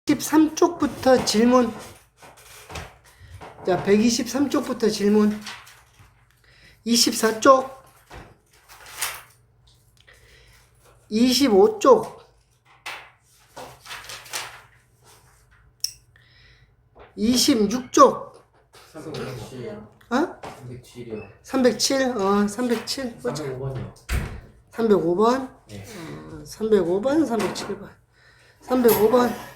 123쪽부터 질문. 자, 123쪽부터 질문. 24쪽, 25쪽, 26쪽, 307이요. 어? 307이요. 307, 307. 305번이요. 305번, 네. 305번, 307번. 305번.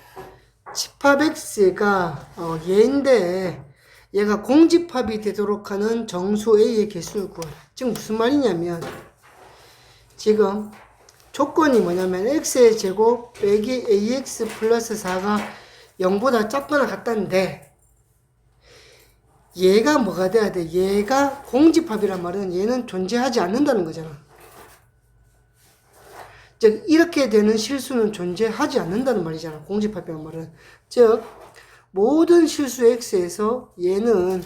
집합x가 얘인데 얘가 공집합이 되도록 하는 정수 a의 개수를 구하라. 지금 무슨 말이냐면 지금 조건이 뭐냐면 x의 제곱 빼기 ax 플러스 4가 0보다 작거나 같다는데 얘가 뭐가 돼야 돼? 얘가 공집합이란 말은 얘는 존재하지 않는다는 거잖아. 즉 이렇게 되는 실수는 존재하지 않는다는 말이잖아. 공집합이란 말은. 즉 모든 실수 x에서 얘는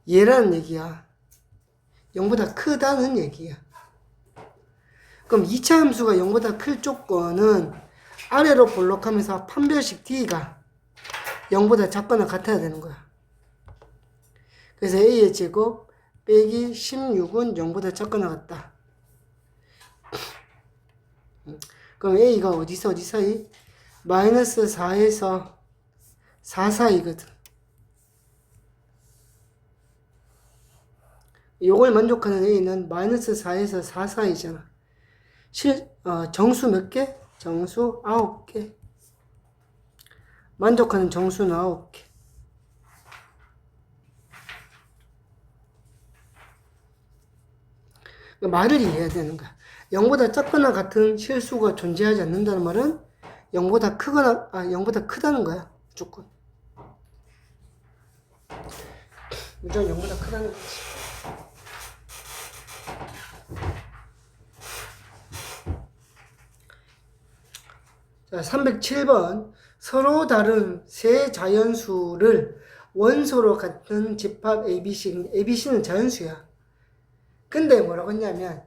얘라는 얘기야. 0보다 크다는 얘기야. 그럼 2차 함수가 0보다 클 조건은 아래로 볼록하면서 판별식 d가 0보다 작거나 같아야 되는 거야. 그래서 a의 제곱 빼기 16은 0보다 작거나 같다. 그럼 a가 어디서 어디 사이? 마이너스 4에서 4 사이거든. 요걸 만족하는 a는 마이너스 4에서 4 사이잖아. 정수 몇 개? 정수 9개. 만족하는 정수는 9개. 말을 이해해야 되는 거야. 0보다 작거나 같은 실수가 존재하지 않는다는 말은 0보다 크거나, 0보다 크다는 거야. 무조건. 무조건 0보다 크다는 거지. 자, 307번. 서로 다른 세 자연수를 원소로 갖는 집합 ABC. ABC는 자연수야. 근데 뭐라고 했냐면,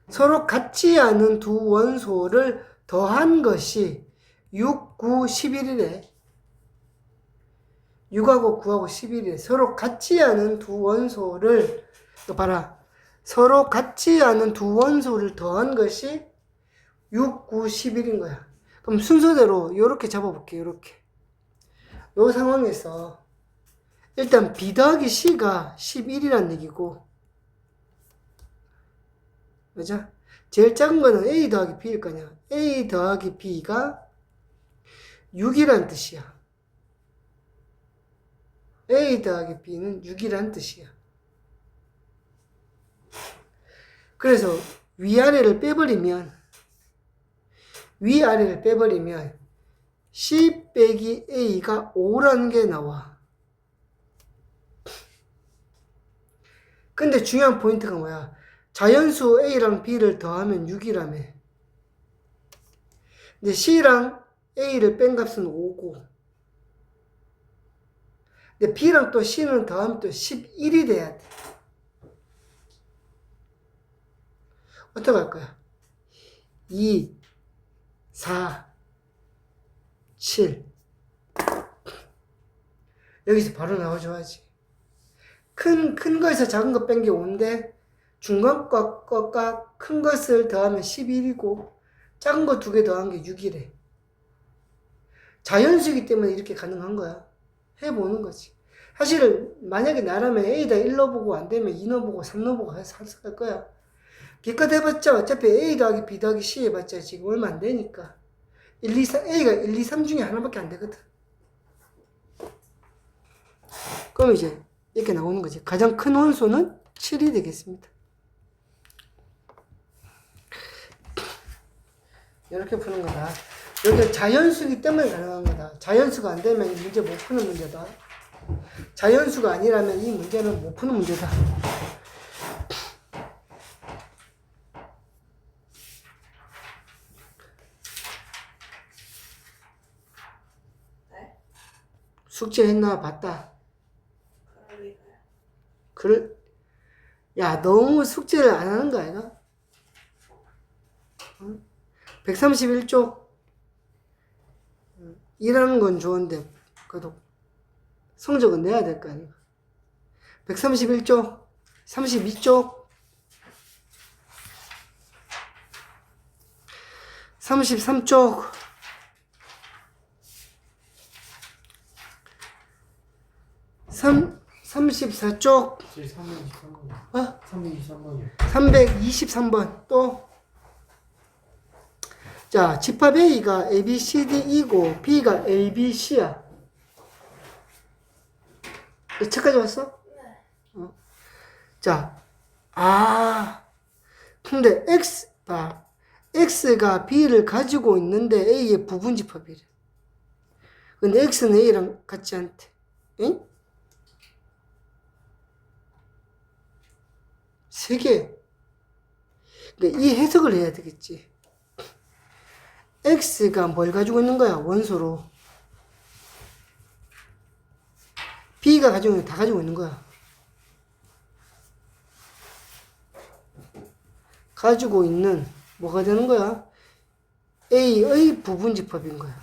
서로 같지 않은 두 원소를 더한 것이 6, 9, 11이래. 6하고 9하고 11이래. 서로 같지 않은 두 원소를, 이거 봐라. 서로 같지 않은 두 원소를 더한 것이 6, 9, 11인 거야. 그럼 순서대로 요렇게 잡아볼게요. 요렇게. 요 상황에서 일단 B 더하기 C가 11이란 얘기고, 그죠? 제일 작은 거는 A 더하기 B일 거냐. A 더하기 B가 6이란 뜻이야. A 더하기 B는 6이란 뜻이야. 그래서 위아래를 빼버리면 C 빼기 A가 5라는 게 나와. 근데 중요한 포인트가 뭐야? 자연수 A랑 B를 더하면 6이라며. 근데 C랑 A를 뺀 값은 5고. 근데 B랑 또 C는 더하면 또 11이 돼야 돼. 어떻게 할 거야? 2, 4, 7. 여기서 바로 나와줘야지. 큰 거에서 작은 거 뺀 게 5인데, 중간 것과 큰 것을 더하면 11이고, 작은 거 2개 더한 게 6이래. 자연수이기 때문에 이렇게 가능한 거야. 해보는 거지. 사실, 만약에 나라면 A다 1 넣어보고, 안 되면 2 넣어보고, 3 넣어보고 해서 할 거야. 기껏 해봤자, 어차피 A 더하기 B 더하기 C 해봤자 지금 얼마 안 되니까. A가 1, 2, 3 중에 하나밖에 안 되거든. 그럼 이제, 이렇게 나오는 거지. 가장 큰 원소는 7이 되겠습니다. 이렇게 푸는 거다. 여기 자연수이기 때문에 가능한 거다. 자연수가 안 되면 이 문제 못 푸는 문제다. 자연수가 아니라면 이 문제는 못 푸는 문제다. 네? 숙제했나 봤다. 그럴 리가요. 야, 너무 숙제를 안 하는 거 아니야? 응? 131쪽. 일하는 건 좋은데, 그래도 성적은 내야 될 거 아니야. 131쪽, 32쪽, 33쪽, 34쪽, 323번이요. 어? 323번이요. 323번. 또, 자, 집합 A가 A, B, C, D, E고, B가 A, B, C야. 여기까지 왔어? 네. 자, 근데 X가 B를 가지고 있는데 A의 부분 집합이래. 근데 X는 A랑 같지 않대. 응? 세 개. 그러니까 이 해석을 해야 되겠지. X가 뭘 가지고 있는 거야? 원소로. B가 가지고 있는 거 다 가지고 있는 거야. 가지고 있는 뭐가 되는 거야? A의 부분 집합인 거야.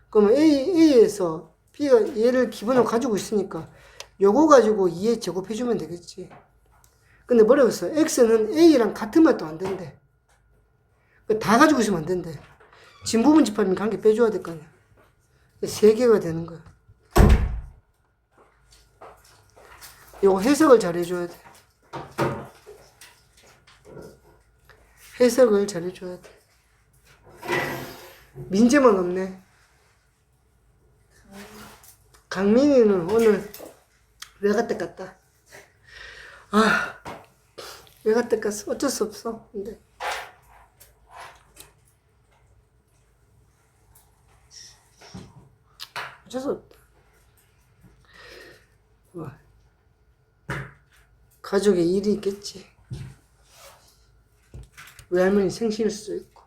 그러면 A에서 B가 얘를 기본으로 가지고 있으니까 요거 가지고 2에 제곱해주면 되겠지. 근데 뭐라고 했어? X는 A랑 같은 말도 안 된대. 다 가지고 있으면 안 된대. 진부분 집합이면 관계 빼줘야 될 거 아니야. 3개가 되는 거야. 요거 해석을 잘 해줘야 돼. 해석을 잘 해줘야 돼. 민재만 없네. 강민이는 오늘 외갓댁 갔다. 외갓댁 갔어. 어쩔 수 없어. 근데 어쩔 수 없다. 가족의 일이 있겠지. 외할머니 생신일 수도 있고.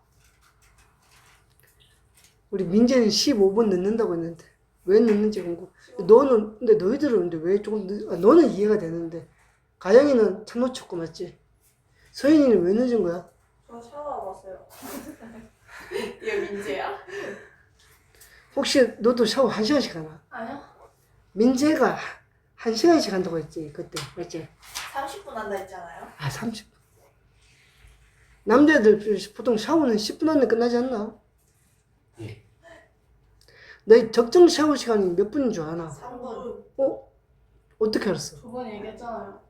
우리 민재는 15분 늦는다고 했는데 왜 늦는지 궁금. 근데 너희들은 근데 왜 조금 너는 이해가 되는데 가영이는 참 놓쳤고 맞지? 서인이는 왜 늦은 거야? 저 샤워 왔어요. 얘 민재야? 혹시 너도 샤워 1시간씩 하나? 아니요. 민재가 1시간씩 한다고 했지 그때 맞지? 30분 한다 했잖아요. 30분. 남자들 보통 샤워는 10분 안에 끝나지 않나? 예. 너희 적정 샤워 시간이 몇 분인 줄 아나? 3분. 어떻게 알았어? 두 번 얘기했잖아요.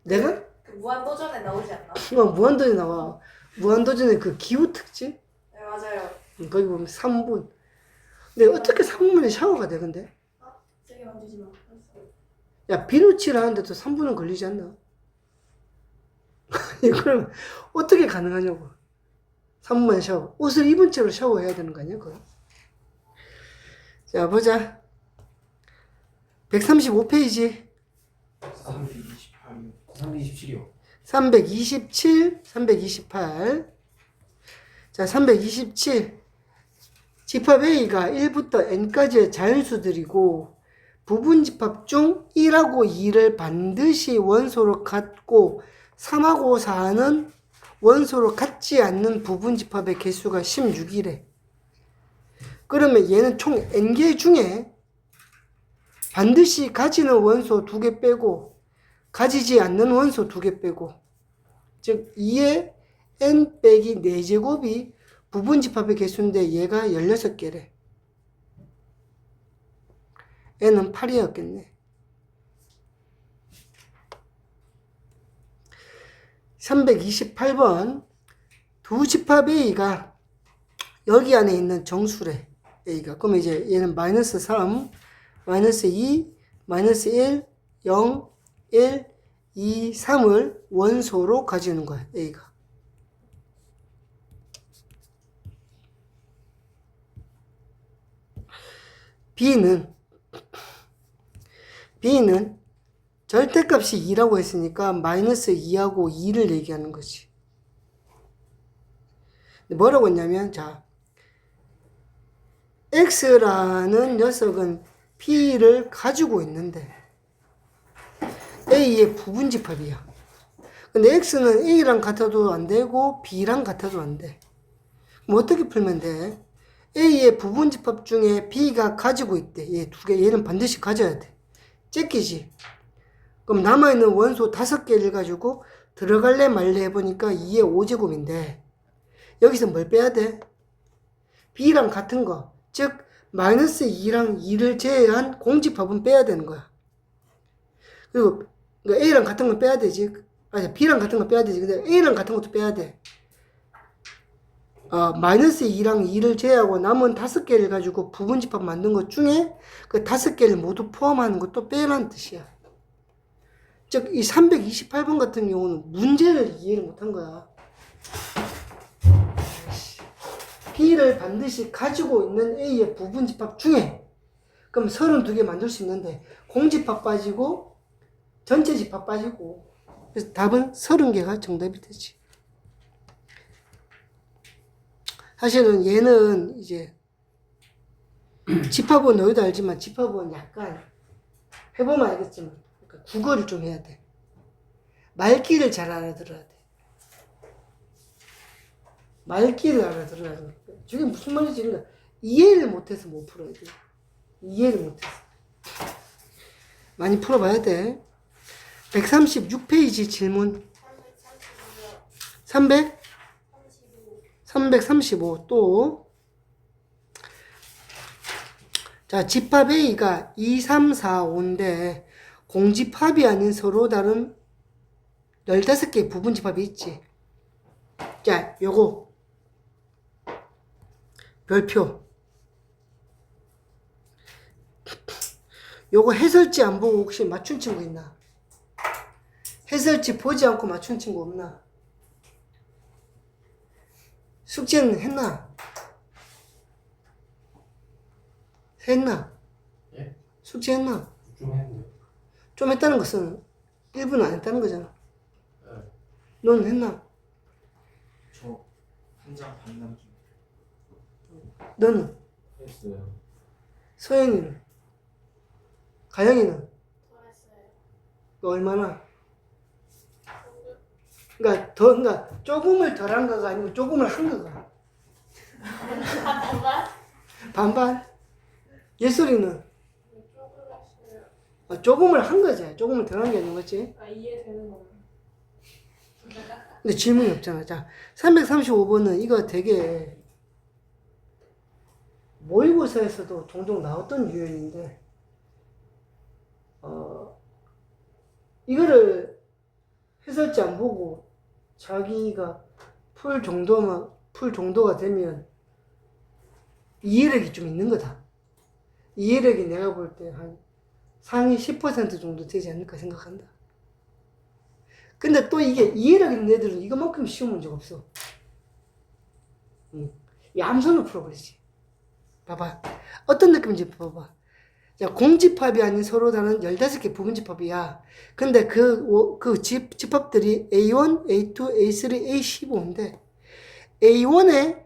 내가? 그 무한도전에 나오지 않나? 무한도전에 나와. 무한도전의 그 기후 특집? 네, 맞아요. 거기 보면 3분. 근데 어떻게 3분 만에 샤워가 돼, 근데? 세게 만지지 마. 야, 비누칠 하는데도 3분은 걸리지 않나? 그럼 어떻게 가능하냐고. 3분 만에 샤워. 옷을 입은 채로 샤워해야 되는 거 아니야, 그거? 자, 보자. 135페이지. 328이요. 327이요. 327, 328. 자, 327. 집합 A가 1부터 N까지의 자연수들이고, 부분 집합 중 1하고 2를 반드시 원소로 갖고, 3하고 4는 원소로 갖지 않는 부분 집합의 개수가 16이래. 그러면 얘는 총 N개 중에 반드시 가지는 원소 2개 빼고, 가지지 않는 원소 2개 빼고, 즉 2의 n 빼기 4제곱이 부분 집합의 개수인데 얘가 16개래. n은 8이었겠네. 328번 두 집합 A가 여기 안에 있는 정수래. A가. 그럼 이제 얘는 마이너스 3, 마이너스 2, 마이너스 1, 0, 1, 2, 3을 원소로 가지는 거야, A가. B는 절대값이 2라고 했으니까 마이너스 2하고 2를 얘기하는 거지. 뭐라고 했냐면, 자, X라는 녀석은 P를 가지고 있는데, A의 부분집합이야. 근데 X는 A랑 같아도 안 되고 B랑 같아도 안 돼. 그럼 어떻게 풀면 돼? A의 부분집합 중에 B가 가지고 있대. 얘 두 개, 얘는 반드시 가져야 돼. 째끼지. 그럼 남아있는 원소 5개를 가지고 들어갈래 말래 해보니까 2의 5제곱인데 여기서 뭘 빼야 돼? B랑 같은 거. 즉 마이너스 2랑 2를 제외한 공집합은 빼야 되는 거야. 그리고 A랑 같은 건 빼야 되지. 아니, B랑 같은 건 빼야 되지. 근데 A랑 같은 것도 빼야 돼. 마이너스 2랑 2를 제외하고 남은 5개를 가지고 부분집합 만든 것 중에 그 5개를 모두 포함하는 것도 빼라는 뜻이야. 즉, 이 328번 같은 경우는 문제를 이해를 못한 거야. B를 반드시 가지고 있는 A의 부분집합 중에 그럼 32개 만들 수 있는데 공집합 빠지고 전체 집합 빠지고 그래서 답은 30개가 정답이 되지. 사실은 얘는 이제 집합은 너희도 알지만 집합은 약간 해보면 알겠지만 그러니까 국어를 좀 해야 돼. 말귀를 잘 알아들어야 돼. 말귀를 알아들어야 돼. 저게 무슨 말인지 그러니까 이해를 못해서 못 풀어야 돼. 이해를 못해서. 많이 풀어봐야 돼. 136페이지 질문. 335 또. 자, 집합 A가 2, 3, 4, 5인데 공집합이 아닌 서로 다른 15개의 부분집합이 있지. 자, 요거 별표. 요거 해설지 안 보고 혹시 맞춘 친구 있나? 해설지 보지 않고 맞춘 친구 없나? 숙제는 했나? 했나? 예? 숙제 했나? 좀 했는데. 좀 했다는 것은 1분 안 했다는 거잖아. 네. 넌 했나? 저 한 장 반 남긴. 너는? 했어요. 소연이는? 가영이는? 잘했어요. 너 얼마나? 그러니까 조금을 덜 한 거가 아니고 조금을 한 거가. 반반? 반반? 예술이는? 조금 했어요. 조금을 한 거지. 조금을 덜 한 게 아닌 거지. 이해되는 거예요. 근데 질문이 없잖아. 자, 335번은 이거 되게 모의고사에서도 종종 나왔던 유형인데, 이거를 해설지 안 보고 자기가 풀 정도가 되면 이해력이 좀 있는 거다. 이해력이 내가 볼 때 한 상위 10% 정도 되지 않을까 생각한다. 근데 또 이게 이해력 있는 애들은 이거만큼 쉬운 문제가 없어. 얌선을 풀어버리지. 봐봐. 어떤 느낌인지 봐봐. 자, 공집합이 아닌 서로 다른 15개 부분집합이야. 근데 집합들이 A1, A2, A3, A15인데 A1의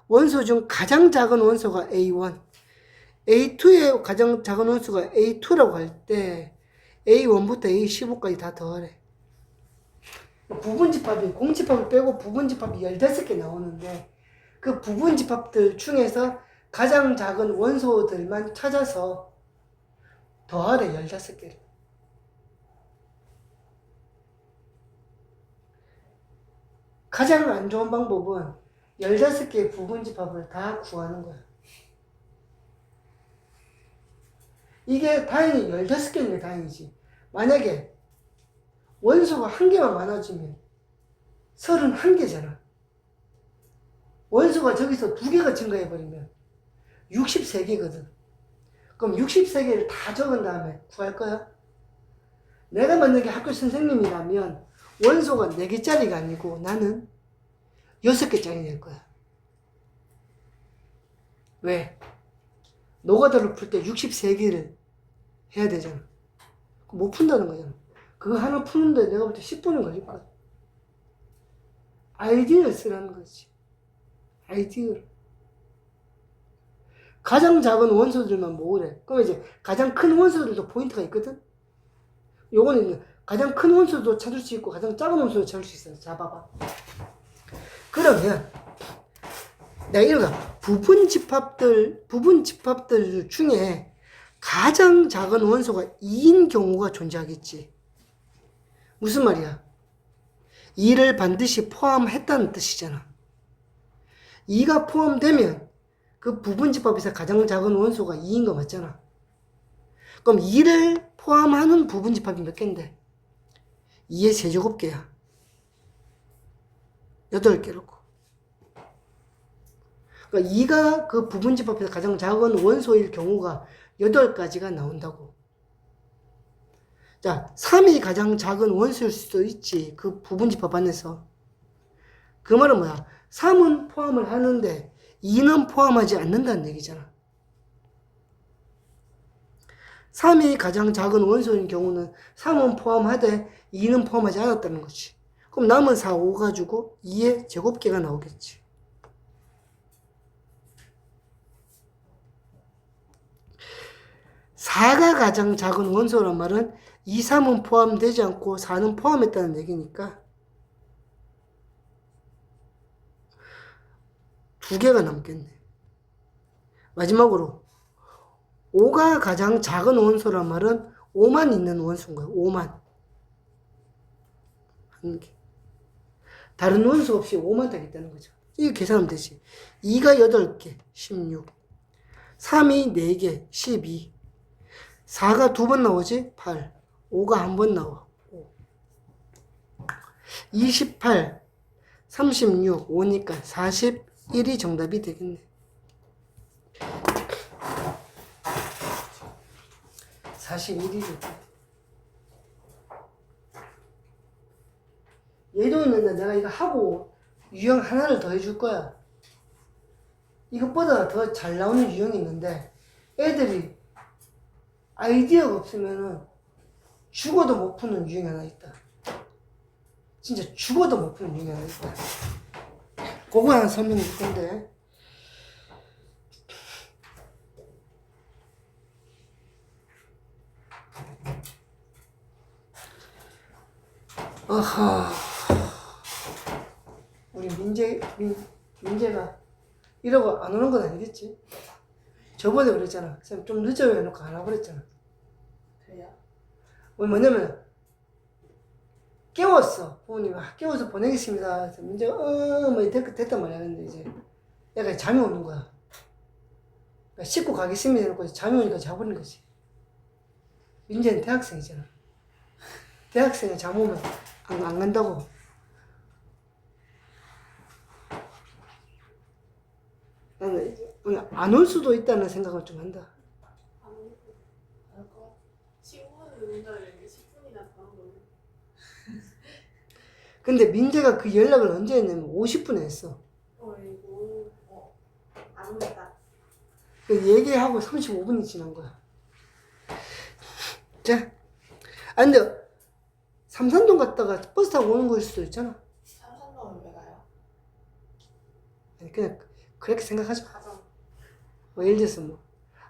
원소 중 가장 작은 원소가 A1, A2의 가장 작은 원소가 A2라고 할 때 A1부터 A15까지 다 더하래. 부분집합이 공집합을 빼고 부분집합이 15개 나오는데 그 부분집합들 중에서 가장 작은 원소들만 찾아서 더하래. 15개를. 가장 안 좋은 방법은 15개의 부분집합을 다 구하는 거야. 이게 다행히 15개인 게 다행이지. 만약에 원소가 한 개만 많아지면 31개잖아. 원소가 저기서 2개가 증가해버리면 63개거든. 그럼 63개를 다 적은 다음에 구할 거야? 내가 만약에 학교 선생님이라면 원소가 4개짜리가 아니고 나는 6개짜리 낼 거야. 왜? 노가다로 풀 때 63개를 해야 되잖아. 못 푼다는 거잖아. 그거 하나 푸는데 내가 볼 때 10분은 걸릴 거야. 아이디어를 쓰라는 거지. 아이디어를. 가장 작은 원소들만 모으래. 그럼 이제 가장 큰 원소들도 포인트가 있거든? 요거는 가장 큰 원소도 찾을 수 있고 가장 작은 원소도 찾을 수 있어요. 자, 봐봐. 그러면 내가 이러가 부분 집합들 중에 가장 작은 원소가 2인 경우가 존재하겠지. 무슨 말이야? 2를 반드시 포함했다는 뜻이잖아. 2가 포함되면 그 부분 집합에서 가장 작은 원소가 2인 거 맞잖아. 그럼 2를 포함하는 부분 집합이 몇 개인데? 2의 세제곱계야. 8개라고. 그러니까 2가 그 부분 집합에서 가장 작은 원소일 경우가 8가지가 나온다고. 자, 3이 가장 작은 원소일 수도 있지. 그 부분 집합 안에서. 그 말은 뭐야? 3은 포함을 하는데 2는 포함하지 않는다는 얘기잖아. 3이 가장 작은 원소인 경우는 3은 포함하되 2는 포함하지 않았다는 거지. 그럼 남은 4, 5 가지고 2의 제곱계가 나오겠지. (4가) 가장 작은 원소란 말은 2, 3은 포함되지 않고 4는 포함했다는 얘기니까 2개가 남겠네. 마지막으로 5가 가장 작은 원소란 말은 5만 있는 원소인 거예요. 5만. 한 개. 다른 원소 없이 5만 되겠다는 거죠. 이거 계산하면 되지. 2가 8개, 16. 3이 4개, 12. 4가 2번 나오지? 8. 5가 한 번 나와. 5. 28, 36, 5니까 41이 정답이 되겠네. 41이 되겠네. 얘도 있는데 내가 이거 하고 유형 하나를 더 해줄 거야. 이것보다 더 잘 나오는 유형이 있는데 애들이 아이디어가 없으면은 죽어도 못 푸는 유형이 하나 있다. 진짜 죽어도 못 푸는 유형이 하나 있다. 그거 하나 설명해 줄 건데. 아하. 우리 민재가 이러고 안 오는 건 아니겠지? 저번에 그랬잖아. 쌤 좀 늦어요 해놓고 안 하고 그랬잖아. 그래요? 뭐냐면 깨웠어. 부모님이 깨워서 보내겠습니다. 그래서 민재가 뭐 됐단 말이야. 근데 이제 얘가 잠이 오는 거야. 그러니까 씻고 가겠습니다 해놓고 잠이 오니까 자버린 거지. 민재는 대학생이잖아. 대학생은 잠 오면 안 간다고. 나는 안 올 수도 있다는 생각을 좀 한다. 알거 친구는 응답을 10분이나 더 한 거는. 근데 민재가 그 연락을 언제 했냐면 50분에 했어. 이거 안 온다. 그 얘기하고 35분이 지난 거야. 자, 아 근데 삼산동 갔다가 버스 타고 오는 거일 수도 있잖아. 삼산동은 왜 가요? 아니 그냥 그렇게 생각하자. 가정. 뭐 예를 들어서 뭐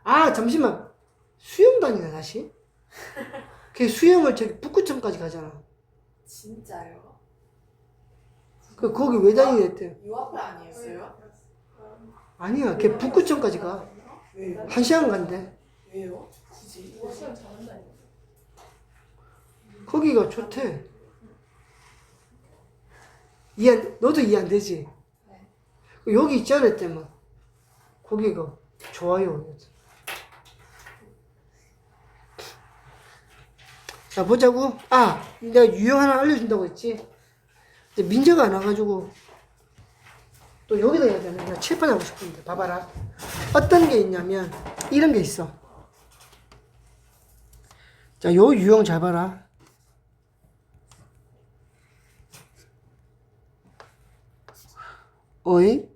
아 잠시만 수영 다니나 다시? 걔 수영을 저기 북구청까지 가잖아. 진짜요? 그 거기 왜 다니랬대? 유학회 아니었어요? 아니야, 걔 북구청까지 가. 왜요? 1시간 간대. 왜요? 굳이? 시간 잘한다니까. 거기가 좋대. 너도 이해 안 되지? 네. 여기 있잖아, 했더만. 거기가 좋아요. 자, 보자고. 아, 내가 유형 하나 알려준다고 했지? 근데 민재가 안 와가지고 또 여기다 해야 되는 나 칠판 하고 싶은데 봐봐라. 어떤 게 있냐면 이런 게 있어. 자, 요 유형 잘 봐라. 의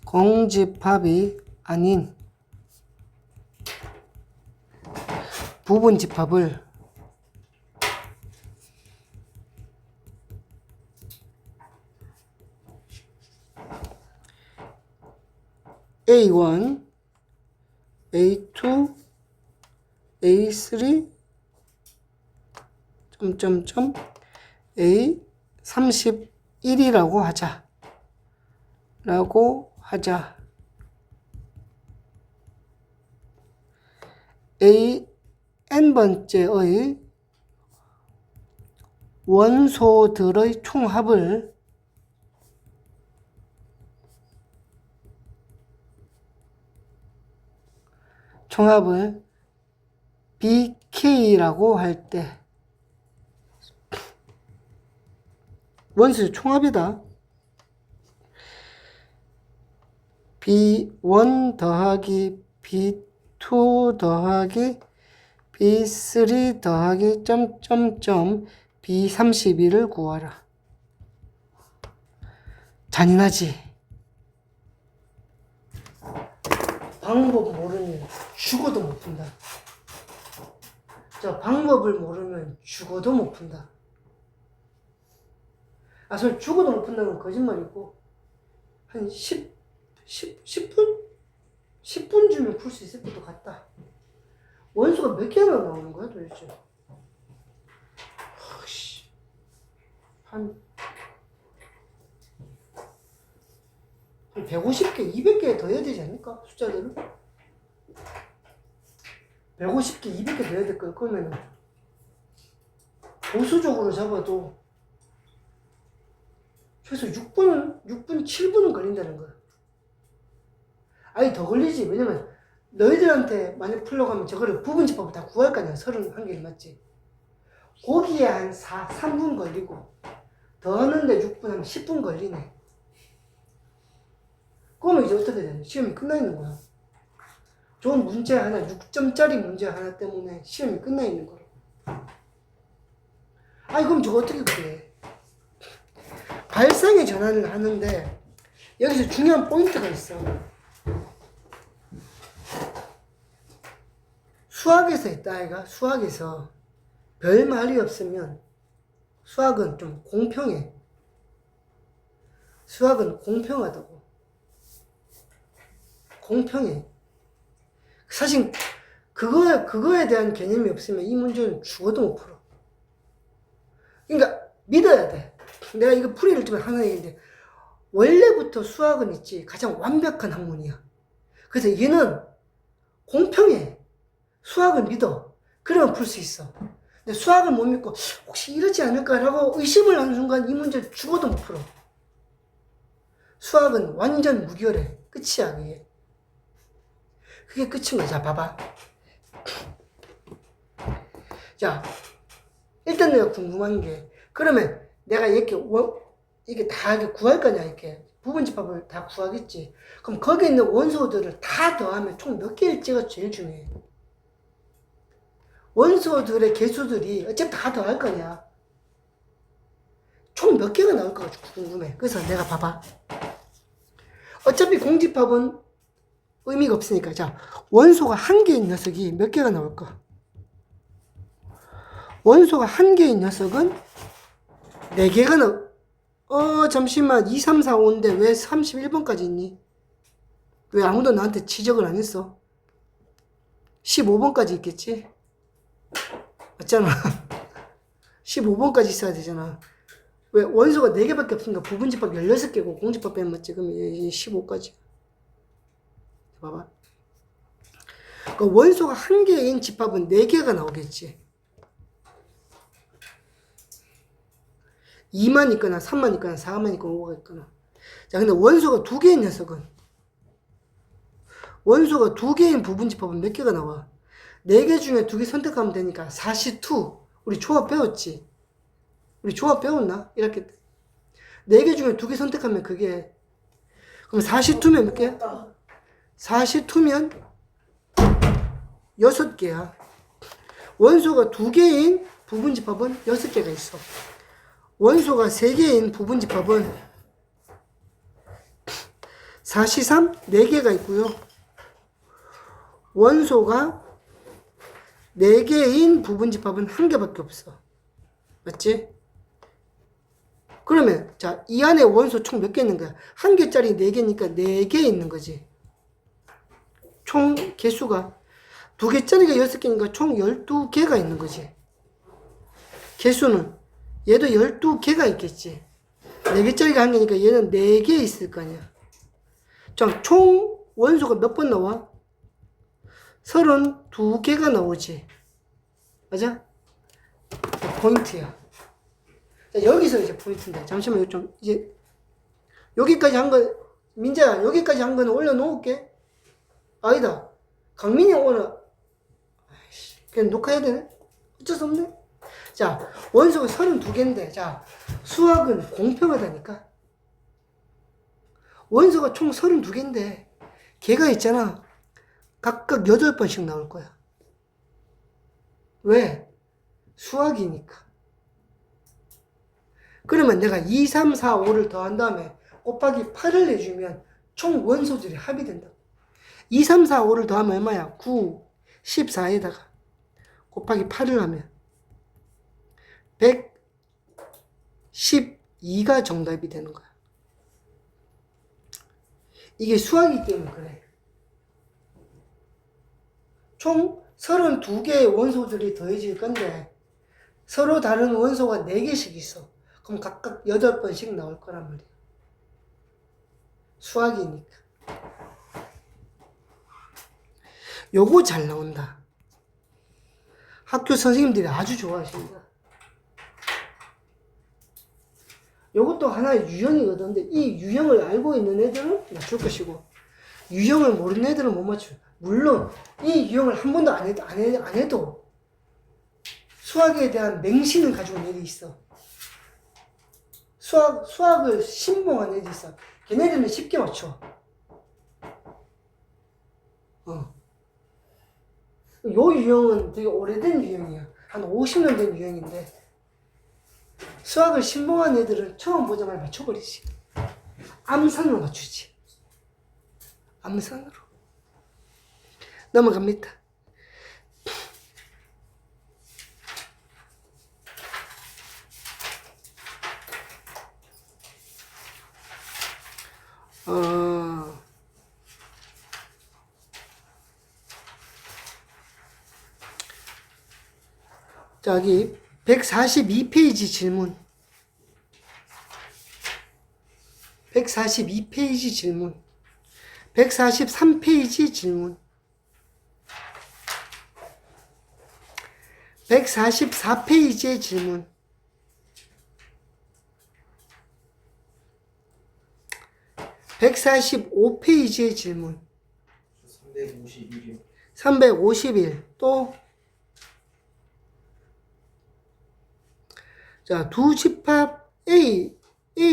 공집합이 아닌 부분 집합을 A1, A2, A3 점점점 A31이라고 하자. 라고 하자. n번째의 원소들의 총합을 BK라고 할 때 원소의 총합이다. B1 더하기 B2 더하기 B3 더하기 점점점 B31을 구하라. 잔인하지? 방법 모르면 죽어도 못 푼다. 저 방법을 모르면 죽어도 못 푼다. 아, 저 죽어도 못 푼다는 건 거짓말이고, 한 10분? 10분 주면 풀 수 있을 것도 같다. 원소가 몇 개나 나오는 거야, 도대체? 한 150개, 200개 더 해야 되지 않을까? 숫자들은? 150개, 200개 더 해야 될 거야. 그러면은 보수적으로 잡아도 최소 6분, 7분은 걸린다는 거야. 아니, 더 걸리지. 왜냐면 너희들한테 만약 풀려고 하면 저거를 부분집합을 다 구할 거 아니야. 31개를 맞지? 거기에 한 3분 걸리고 더 하는데 6분 하면 10분 걸리네. 그러면 이제 어떻게 되냐? 시험이 끝나 있는 거야. 좋은 문제 하나, 6점짜리 문제 하나 때문에 시험이 끝나 있는 거야. 아니, 그럼 저거 어떻게 그래? 발상의 전환을 하는데 여기서 중요한 포인트가 있어. 수학에서 있다, 아이가. 수학에서 별 말이 없으면 수학은 좀 공평해. 수학은 공평하다고. 공평해. 사실 그거에 대한 개념이 없으면 이 문제는 죽어도 못 풀어. 그러니까 믿어야 돼. 내가 이거 풀이를 좀 하는 얘기인데 원래부터 수학은 있지 가장 완벽한 학문이야. 그래서 얘는 공평해. 수학을 믿어. 그러면 풀 수 있어. 근데 수학을 못 믿고 혹시 이러지 않을까라고 의심을 하는 순간 이 문제 죽어도 못 풀어. 수학은 완전 무결해. 끝이야, 그게. 그게 끝인 거야. 자, 봐봐. 자, 일단 내가 궁금한 게, 그러면 내가 이게 다 구할 거냐, 이렇게. 부분집합을 다 구하겠지. 그럼 거기에 있는 원소들을 다 더하면 총 몇 개일지가 제일 중요해. 원소들의 개수들이 어차피 다 더할 거냐. 총 몇 개가 나올 것 같아 궁금해. 그래서 내가 봐봐. 어차피 공집합은 의미가 없으니까. 자, 원소가 한 개인 녀석이 몇 개가 나올까? 원소가 한 개인 녀석은 4개가 잠시만. 2, 3, 4, 5인데 왜 31번까지 있니? 왜 아무도 나한테 지적을 안 했어? 15번까지 있겠지? 맞잖아. 15번까지 있어야 되잖아. 왜 원소가 4개밖에 없으니까 부분집합 16개고 공집합 빼면 맞지? 그럼 15까지. 봐봐. 그 원소가 한 개인 집합은 4개가 나오겠지. 2만 있거나 3만 있거나 4만 있거나 5가 있거나. 자, 근데 원소가 2개인 녀석은, 원소가 2개인 부분집합은 몇 개가 나와? 4개 중에 2개 선택하면 되니까 42. 우리 조합 배웠지? 우리 조합 배웠나? 이렇게 4개 중에 2개 선택하면 그게, 그럼 42면 몇 개? 42면 6개야. 원소가 2개인 부분집합은 6개가 있어. 원소가 3개인 부분집합은 사실상 4개가 있고요. 원소가 4개인 부분집합은 1개밖에 없어. 맞지? 그러면 자, 이 안에 원소 총 몇 개 있는 거야? 1개짜리 4개니까 4개 있는 거지. 총 개수가 2개짜리가 6개니까 총 12개가 있는 거지. 개수는 얘도 12개가 있겠지. 4개짜리가 1개니까 얘는 4개 있을 거 아니야. 자, 총 원소가 몇 번 나와? 32개가 나오지. 맞아? 포인트야. 자, 여기서 이제 포인트인데. 잠시만, 이거 좀, 이제, 여기까지 한 거, 민자야, 여기까지 한 거는 올려놓을게. 아니다. 강민이 오늘, 아이씨, 그냥 녹화해야 되네? 어쩔 수 없네. 자, 원소가 32개인데, 자, 수학은 공평하다니까? 원소가 총 32개인데, 걔가 있잖아. 각각 8번씩 나올 거야. 왜? 수학이니까. 그러면 내가 2, 3, 4, 5를 더한 다음에 곱하기 8을 내주면 총 원소들이 합이 된다. 2, 3, 4, 5를 더하면 얼마야? 9, 14에다가 곱하기 8을 하면 112가 정답이 되는 거야. 이게 수학이기 때문에 그래. 총 32개의 원소들이 더해질 건데 서로 다른 원소가 4개씩 있어. 그럼 각각 8번씩 나올 거란 말이야. 수학이니까. 요거 잘 나온다. 학교 선생님들이 아주 좋아하십니다. 요것도 하나의 유형이거든. 근데 이 유형을 알고 있는 애들은 맞출 것이고 유형을 모르는 애들은 못 맞춰. 물론 이 유형을 한 번도 안 해도 수학에 대한 맹신을 가지고 있는 애들이 있어. 수학을 신봉한 애들이 있어. 걔네들은 쉽게 맞춰. 요 유형은 되게 오래된 유형이야. 한 50년 된 유형인데 수학을 신봉한 애들은 처음 보자마자 맞춰버리지. 암산으로 맞추지. 암산으로. 넘어갑니다. 자, 여기 142페이지 질문. 142페이지 질문. 143페이지 질문. 144페이지의 질문. 145페이지의 질문. 351이요. 351. 또, 자, 두 집합 A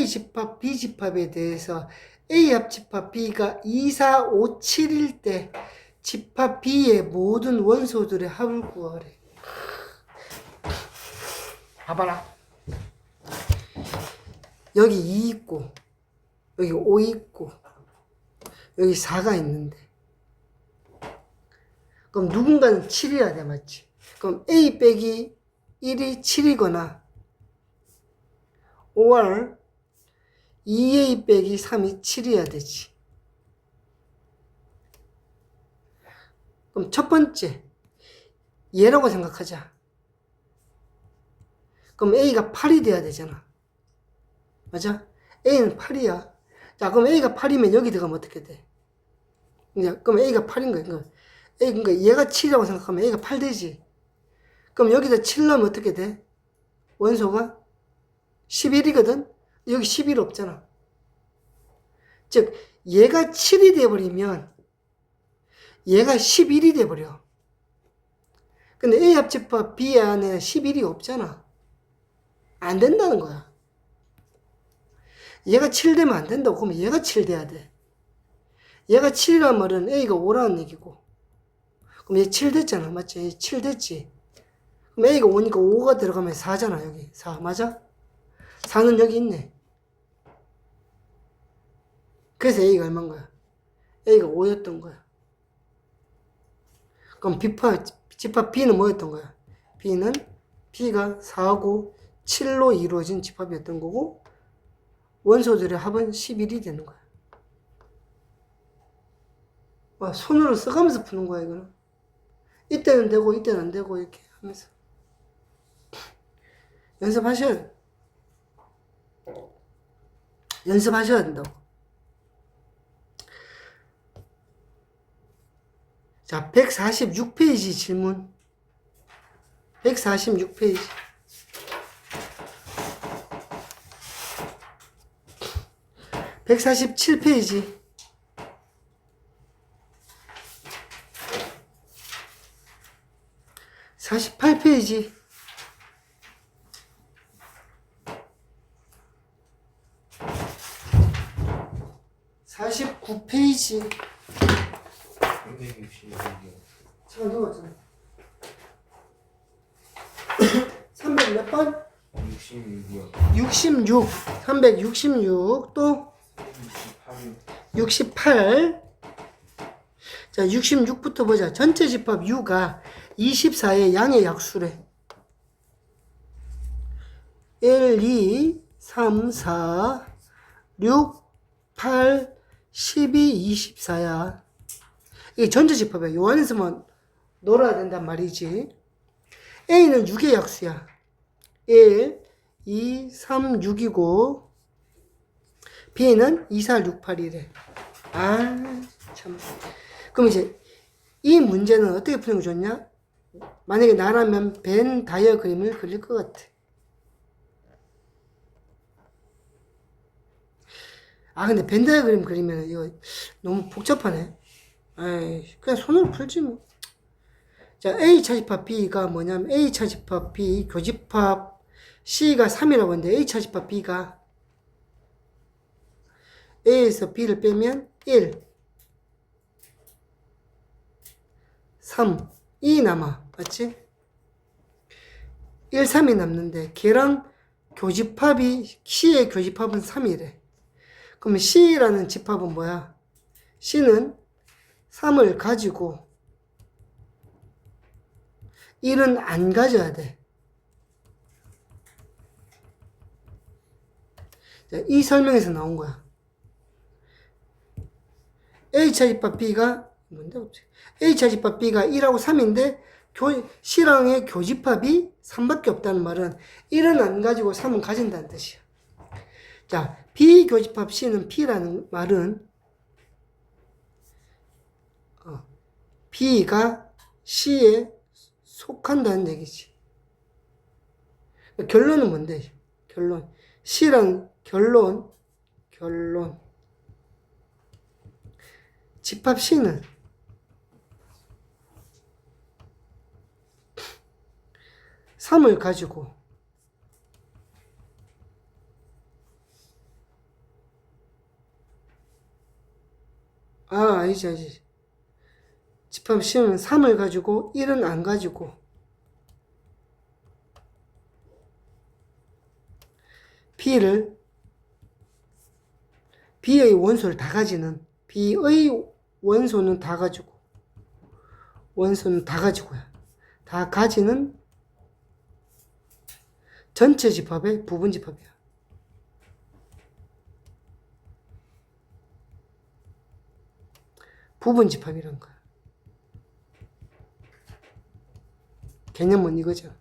집합, B 집합에 대해서 A 합집합 B가 2, 4, 5, 7일 때 집합 B의 모든 원소들의 합을 구하래. 봐봐라. 여기 2 있고, 여기 5 있고, 여기 4가 있는데. 그럼 누군가는 7이어야 돼, 맞지? 그럼 A 빼기 1이 7이거나, 5월 2A 빼기 3이 7이어야 되지. 그럼 첫 번째, 얘라고 생각하자. 그럼 A가 8이 돼야 되잖아. 맞아? A는 8이야. 자, 그럼 A가 8이면 여기 들어가면 어떻게 돼? 이제, 그럼 A가 8인 거야. 그러니까 얘가 7이라고 생각하면 A가 8 되지. 그럼 여기다 7 넣으면 어떻게 돼? 원소가 11이거든? 여기 11 없잖아. 즉, 얘가 7이 돼버리면 얘가 11이 돼버려. 근데 A 합집합 B 안에 11이 없잖아. 안 된다는 거야. 얘가 7 되면 안 된다고. 그러면 얘가 7 돼야 돼. 얘가 7이란 말은 A가 5라는 얘기고. 그럼 얘 7 됐잖아. 맞지? 얘 7 됐지. 그럼 A가 5니까 5가 들어가면 4잖아. 여기 4. 맞아? 4는 여기 있네. 그래서 A가 얼마인 거야? A가 5였던 거야. 그럼 집합 B는 뭐였던 거야? B가 4하고 7로 이루어진 집합이었던 거고 원소들의 합은 11이 되는 거야. 와, 손으로 써가면서 푸는 거야, 이거는. 이때는 되고 이때는 안 되고 이렇게 하면서 연습하셔야 된다고. 자, 146페이지 질문. 146페이지. 147페이지. 48페이지. 49페이지. 366이요. 제가 누웠잖아. 300 몇 번? 66이요. 66. 366. 또 368이요. 68. 자, 66부터 보자. 전체 집합 U가 24의 양의 약수래. 1, 2, 3, 4, 6, 8, 12, 24야. 이게 전체 집합이야. 요 안에서만 놀아야 된단 말이지. A는 6의 약수야. 1, 2, 3, 6이고 B는 2, 4, 6, 8이래. 아, 참. 그럼 이제 이 문제는 어떻게 푸는 게 좋냐? 만약에 나라면 벤 다이어그램을 그릴 것 같아. 아, 근데 벤 다이어그램 그리면 이거 너무 복잡하네. 에이, 그냥 손으로 풀지 뭐. 자, A 차집합 B가 뭐냐면 A 차집합 B 교집합 C가 3이라고 했는데 A 차집합 B가 A에서 B를 빼면 1, 3, 2 남아. 맞지? 1, 3이 남는데 걔랑 교집합이 C의 교집합은 3이래. 그럼 C라는 집합은 뭐야? C는 3을 가지고 1은 안 가져야 돼. 자, 이 설명에서 나온 거야. A 차집합 B가 뭔데 갑자기? A 차집합 B가 1하고 3인데 C랑의 교집합이 3밖에 없다는 말은 1은 안 가지고 3은 가진다는 뜻이야. 자, B 교집합 C는 P라는 말은 B가 C에 속한다는 얘기지. 결론은 뭔데? 결론. C랑 결론. 집합 C는 3을 가지고 아니지. 집합 C는 3을 가지고 1은 안 가지고 B의 원소를 다 가지는 B의 원소는 다 가지고 원소는 다 가지는 전체 집합의 부분 집합이야. 부분 집합이란 거야. 개념은 이거죠.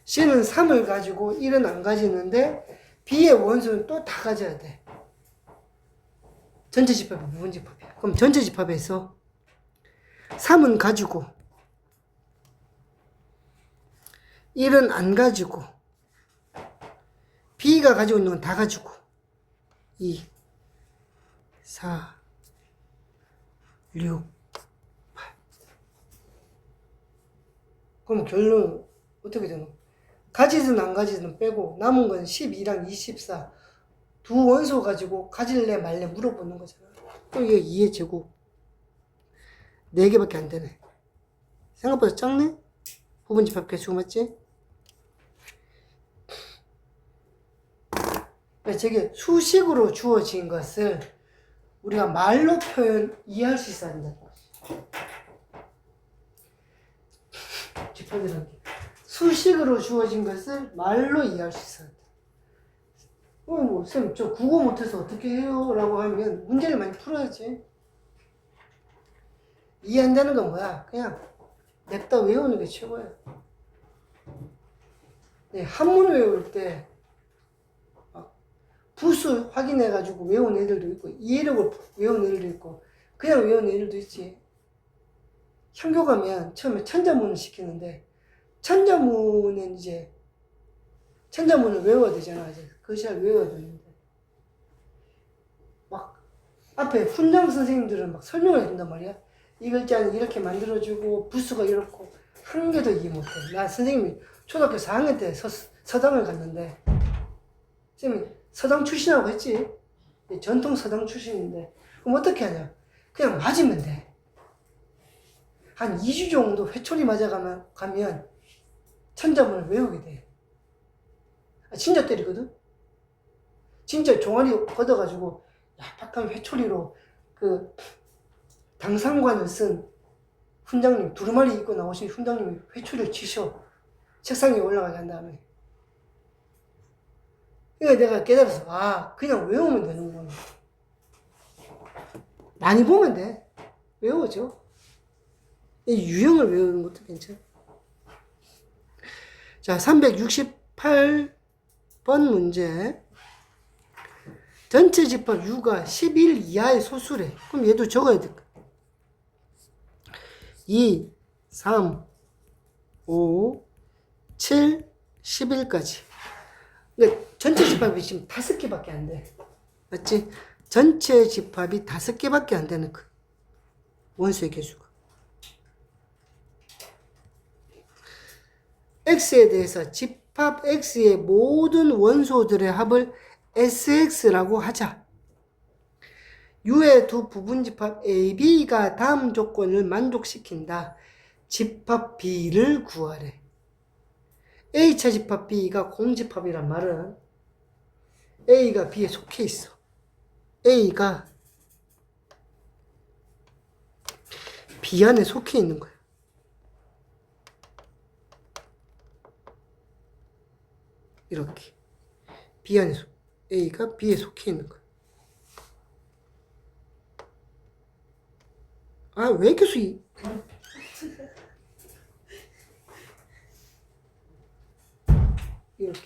C는 3을 가지고 1은 안 가지는데 B의 원소는 또 다 가져야 돼. 전체 집합이 부분 집합이야. 그럼 전체 집합에서 3은 가지고 1은 안 가지고 B가 가지고 있는 건 다 가지고 2, 4, 6, 8. 그럼 결론 어떻게 되노? 가지든 안 가지든 빼고 남은 건 12랑 24 두 원소 가지고 가질래 말래 물어보는 거잖아. 또 이게 2의 제곱 4개밖에 안 되네. 생각보다 작네? 부분 집합 개수 맞지? 저게 수식으로 주어진 것을 우리가 말로 이해할 수 있어야 된다. 집합이라는 게 수식으로 주어진 것을 말로 이해할 수 있어야 된다. 쌤, 저 국어 못해서 어떻게 해요? 라고 하면 문제를 많이 풀어야지. 이해 안 되는 건 뭐야? 그냥 냅다 외우는 게 최고야. 네, 한문 외울 때 부수 확인해가지고 외운 애들도 있고 이해력을 외운 애들도 있고 그냥 외운 애들도 있지. 현교 가면 처음에 천자문을 시키는데 천자문은 이제 천자문을 외워야 되잖아. 이제 그 시간을 외워야 되는데 막 앞에 훈장 선생님들은 막 설명을 해준단 말이야. 이 글자는 이렇게 만들어주고 부수가 이렇고 한 개도 이해 못해. 나 선생님이 초등학교 4학년 때 서당을 갔는데 선생님이 서당 출신이라고 했지. 전통 서당 출신인데 그럼 어떻게 하냐. 그냥 맞으면 돼. 한 2주 정도 회초리 가면 천자문을 외우게 돼. 진짜 때리거든? 진짜 종아리 걷어가지고 약박한 회초리로 그 당상관을 쓴 훈장님, 두루마리 입고 나오신 훈장님이 회초리를 치셔. 책상 위에 올라가게 한 다음에. 그러니까 내가 깨달았어. 그냥 외우면 되는구나. 많이 보면 돼. 외워져. 이 유형을 외우는 것도 괜찮아. 자, 368번 문제. 전체 집합 U가 11 이하의 소수래. 그럼 얘도 적어야 돼. 2, 3, 5, 7, 11까지. 그러니까 전체 집합이 지금 5개밖에 안 돼. 맞지? 전체 집합이 5개밖에 안 되는 그 원소의 개수가. X에 대해서 집합 X의 모든 원소들의 합을 SX라고 하자. U의 두 부분집합 A, B가 다음 조건을 만족시킨다. 집합 B를 구하래. A차 집합 B가 공집합이란 말은 A가 B에 속해 있어. A가 B 안에 속해 있는 거야. 이렇게 B 안에 A가 B에 속해 있는 거야. 왜 계속 이렇게.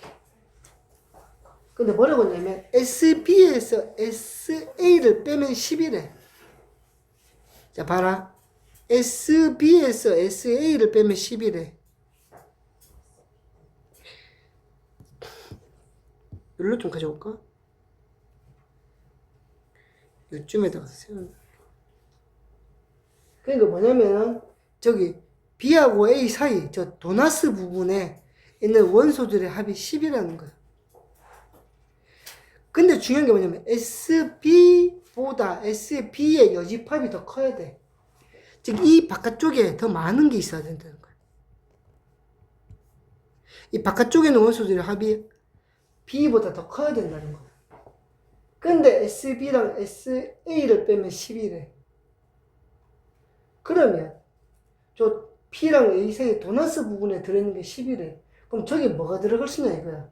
근데 뭐라고 했냐면 SB에서 SA를 빼면 10이래. 자, 봐라. SB에서 SA를 빼면 10이래. 여기로 좀 가져올까? 요쯤에다가 세우는. 그러니까 뭐냐면 저기 B하고 A 사이 저 도나스 부분에 있는 원소들의 합이 10이라는 거야. 근데 중요한 게 뭐냐면 SB보다 SB의 여집합이 더 커야 돼. 즉 이 바깥쪽에 더 많은 게 있어야 된다는 거야. 이 바깥쪽에 있는 원소들의 합이 B보다 더 커야 된다는 거야. 근데 SB랑 SA를 빼면 10이래. 그러면 저 P랑 A 사이 도나스 부분에 들어있는 게 10이래. 그럼 저기 뭐가 들어갈 수냐 이거야.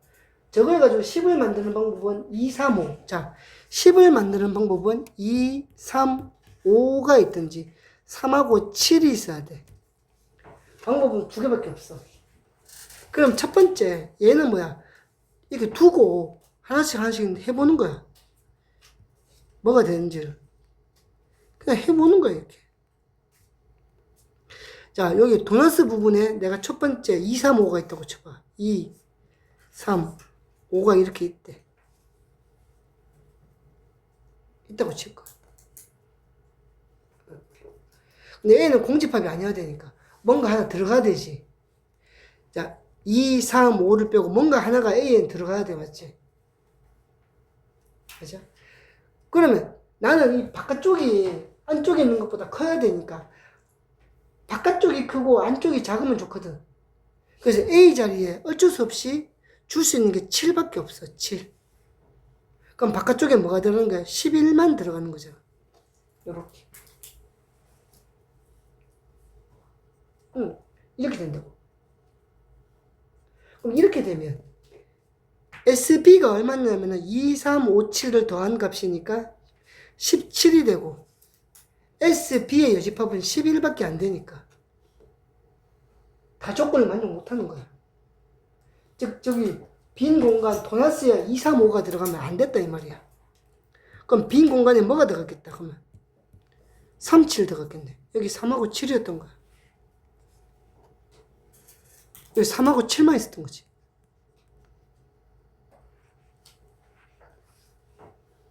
저걸 가지고 10을 만드는 방법은 2, 3, 5. 자, 10을 만드는 방법은 2, 3, 5가 있든지 3하고 7이 있어야 돼. 방법은 2개밖에 없어. 그럼 첫 번째 얘는 뭐야? 이렇게 두고 하나씩 해보는 거야. 뭐가 되는지를. 그냥 해보는 거야 이렇게. 자, 여기 도나스 부분에 내가 첫 번째 2, 3, 5가 있다고 쳐봐. 2, 3, 5가 이렇게 있대. 있다고 칠 거야. 근데 A는 공집합이 아니어야 되니까 뭔가 하나 들어가야 되지. 자, 2, 3, 5를 빼고 뭔가 하나가 A에는 들어가야 돼. 맞지? 맞아? 그러면 나는 이 바깥쪽이 안쪽에 있는 것보다 커야 되니까 바깥쪽이 크고 안쪽이 작으면 좋거든. 그래서 A 자리에 어쩔 수 없이 줄 수 있는 게 7밖에 없어. 7. 그럼 바깥쪽에 뭐가 들어가는 거야? 11만 들어가는 거잖아. 요렇게. 이렇게 된다고. 그럼 이렇게 되면 SB가 얼마냐면 2, 3, 5, 7을 더한 값이니까 17이 되고 SB의 여집합은 11밖에 안 되니까 다 조건을 만족 못하는 거야. 즉 저기 빈 공간 도나스야 2, 3, 5가 들어가면 안 됐다 이 말이야. 그럼 빈 공간에 뭐가 들어갔겠다 그러면 3, 7 들어갔겠네. 여기 3하고 7이었던 거야. 여기 3하고 7만 있었던 거지.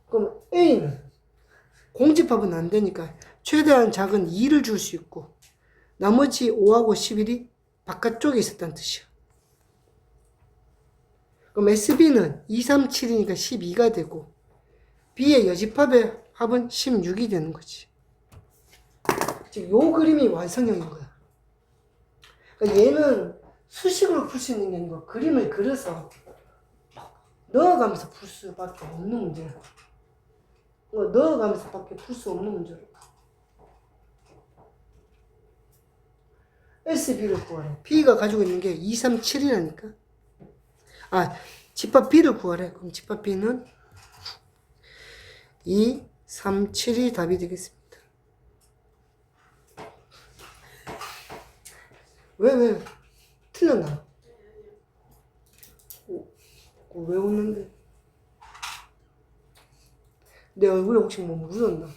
그럼 A는 공집합은 안 되니까 최대한 작은 2를 줄 수 있고 나머지 5하고 11이 바깥쪽에 있었다는 뜻이야. 그럼 SB는 2, 3, 7이니까 12가 되고 B의 여집합의 합은 16이 되는 거지. 즉, 요 그림이 완성형인 거야. 그러니까 얘는 수식으로 풀 수 있는 게 아니고 그림을 그려서 넣어가면서 풀 수밖에 없는 문제야. 넣어가면서 밖에 풀 수 없는 문제로. SB를 구하래. B가 가지고 있는 게 2, 3, 7이라니까. 아, 집합 B를 구하래. 그럼 집합 B는 2, 3, 7이 답이 되겠습니다. 왜? 틀렸나? 왜 웃는데? 내 얼굴에 혹시 뭐 묻었나?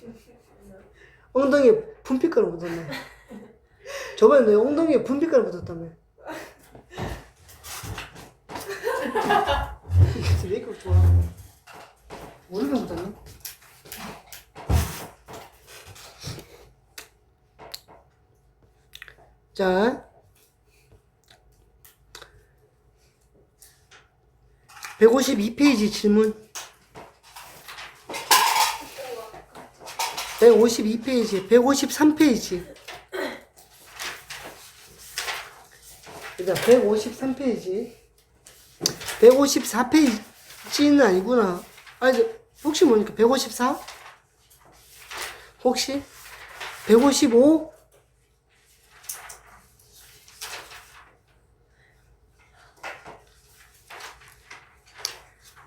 엉덩이에 분필가루 묻었나? 저번에 내 엉덩이에 분필가루 묻었다며. 이게 왜 이렇게 좋아? 무릎에 묻었나? 자, 152페이지 질문. 152페이지, 153페이지. 일단 153페이지. 154페이지는 아니구나. 아니, 혹시 모르니까 154? 혹시? 155?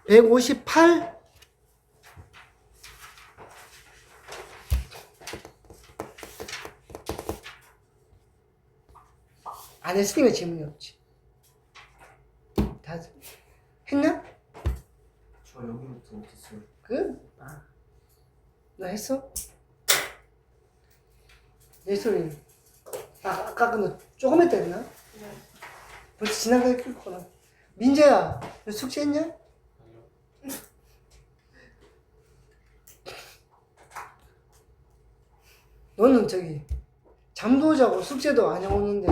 158? 안 했으니까 질문이 없지. 다 했나? 저 여기부터 못했어요. 너 했어? 내 소리. 아까 너 조금 했다 했나? 네. 벌써 지나가겠구나. 민재야, 너 숙제했냐? 아니요. 너는 저기 잠도 자고 숙제도 안 해오는데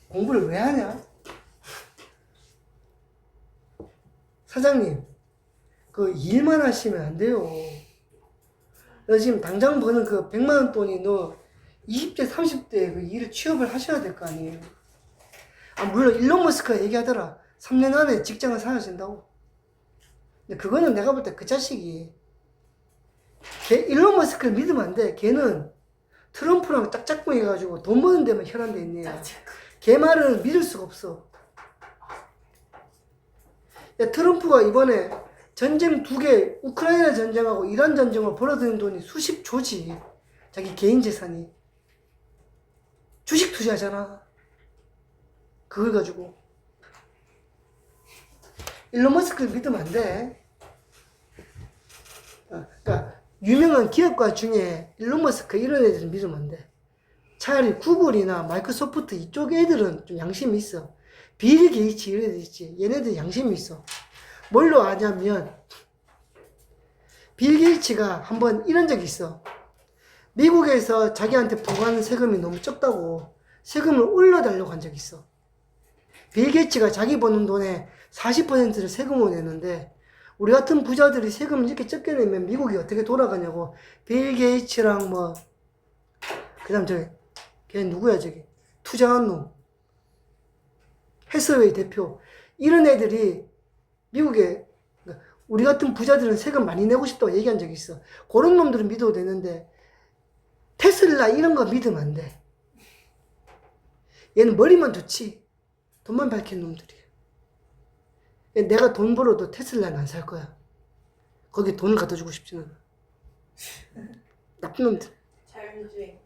공부를 왜 하냐? 사장님, 그 일만 하시면 안 돼요. 너 지금 당장 버는 그 100만 원 돈이 너 20대, 30대 그 일을 취업을 하셔야 될 거 아니에요. 아, 물론 일론 머스크가 얘기하더라. 3년 안에 직장을 사야 된다고. 근데 그거는 내가 볼 때 그 자식이 일론 머스크를 믿으면 안 돼. 걔는 트럼프랑 짝짝꿍 해가지고 돈 버는 데만 혈안돼 있네. 걔 말은 믿을 수가 없어. 야, 트럼프가 이번에 전쟁 2개, 우크라이나 전쟁하고 이란 전쟁으로 벌어들인 돈이 수십 조지. 자기 개인 재산이. 주식 투자하잖아. 그걸 가지고. 일론 머스크를 믿으면 안 돼. 그러니까 유명한 기업가 중에 일론 머스크 이런 애들은 믿으면 안 돼. 차라리 구글이나 마이크로소프트 이쪽 애들은 좀 양심이 있어. 빌 게이츠 이런 애들 있지. 얘네들 양심이 있어. 뭘로 아냐면 빌 게이츠가 한번 이런 적이 있어. 미국에서 자기한테 부과하는 세금이 너무 적다고 세금을 올려달라고 한 적이 있어. 빌 게이츠가 자기 버는 돈의 40%를 세금으로 내는데 우리 같은 부자들이 세금을 이렇게 적게 내면 미국이 어떻게 돌아가냐고. 빌 게이츠랑 뭐 그다음 걔 누구야 저기 투자한 놈 해서웨이 대표 이런 애들이 미국에 우리 같은 부자들은 세금 많이 내고 싶다고 얘기한 적이 있어. 그런 놈들은 믿어도 되는데 테슬라 이런 거 믿으면 안 돼. 얘는 머리만 좋지 돈만 밝힌 놈들이야. 내가 돈 벌어도 테슬라는 안 살 거야. 거기 돈을 갖다 주고 싶지는 않아. 나쁜 놈들. 자율주행.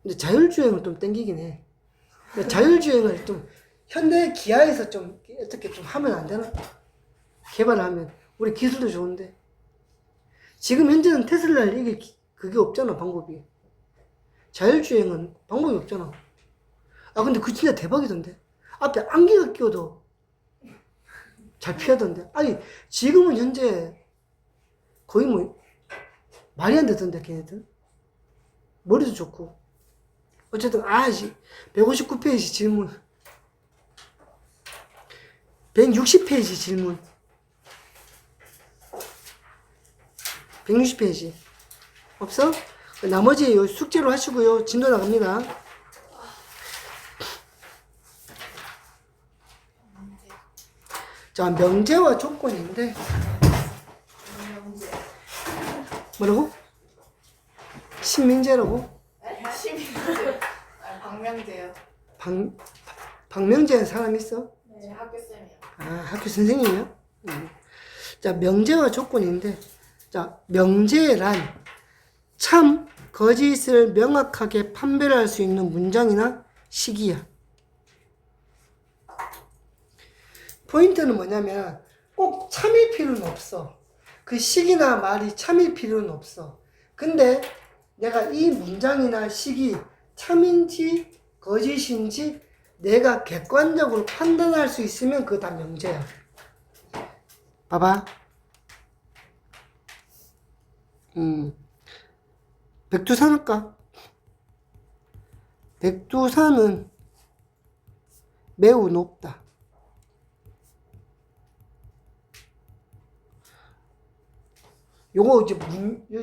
근데 자율주행을 좀 땡기긴 해. 근데 자율주행을 좀 현대 기아에서 좀 어떻게 좀 하면 안 되나? 개발을 하면 우리 기술도 좋은데 지금 현재는 테슬라를 이게 그게 없잖아 방법이. 자율주행은 방법이 없잖아. 아 근데 그 진짜 대박이던데. 앞에 안개가 끼어도 잘 피하던데. 아니 지금은 현재 거의 뭐 말이 안 되던데 걔네들. 머리도 좋고. 어쨌든 159페이지 질문. 160페이지 질문. 160페이지. 없어? 나머지 숙제로 하시고요. 진도 나갑니다. 자, 명제와 조건인데. 뭐라고? 신민재라고? 시민들. 박명재요. 박명재는 사람 있어? 네, 학교쌤이요. 아, 학교 선생님이요? 자, 명제와 조건인데, 자, 명제란 참, 거짓을 명확하게 판별할 수 있는 문장이나 식이야. 포인트는 뭐냐면, 꼭 참일 필요는 없어. 그 식이나 말이 참일 필요는 없어. 근데 내가 이 문장이나 식이 참인지 거짓인지 내가 객관적으로 판단할 수 있으면 그거 다 명제야. 봐봐. 백두산 할까? 백두산은 매우 높다. 요거 이제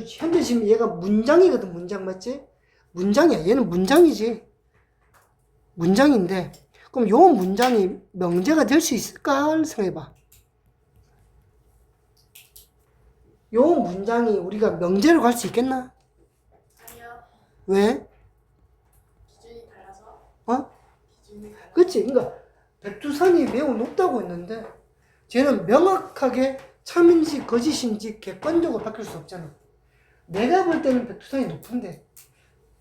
현재 지금 얘가 문장이거든. 문장 맞지? 문장이야. 얘는 문장이지. 문장인데 그럼 요 문장이 명제가 될 수 있을까 생각해봐. 요 문장이 우리가 명제로 갈 수 있겠나? 아니요. 왜? 기준이 달라서. 어? 기준이 달라서. 그치? 그러니까 백두산이 매우 높다고 했는데 쟤는 명확하게 참인지 거짓인지 객관적으로 바뀔 수 없잖아. 내가 볼 때는 백두산이 높은데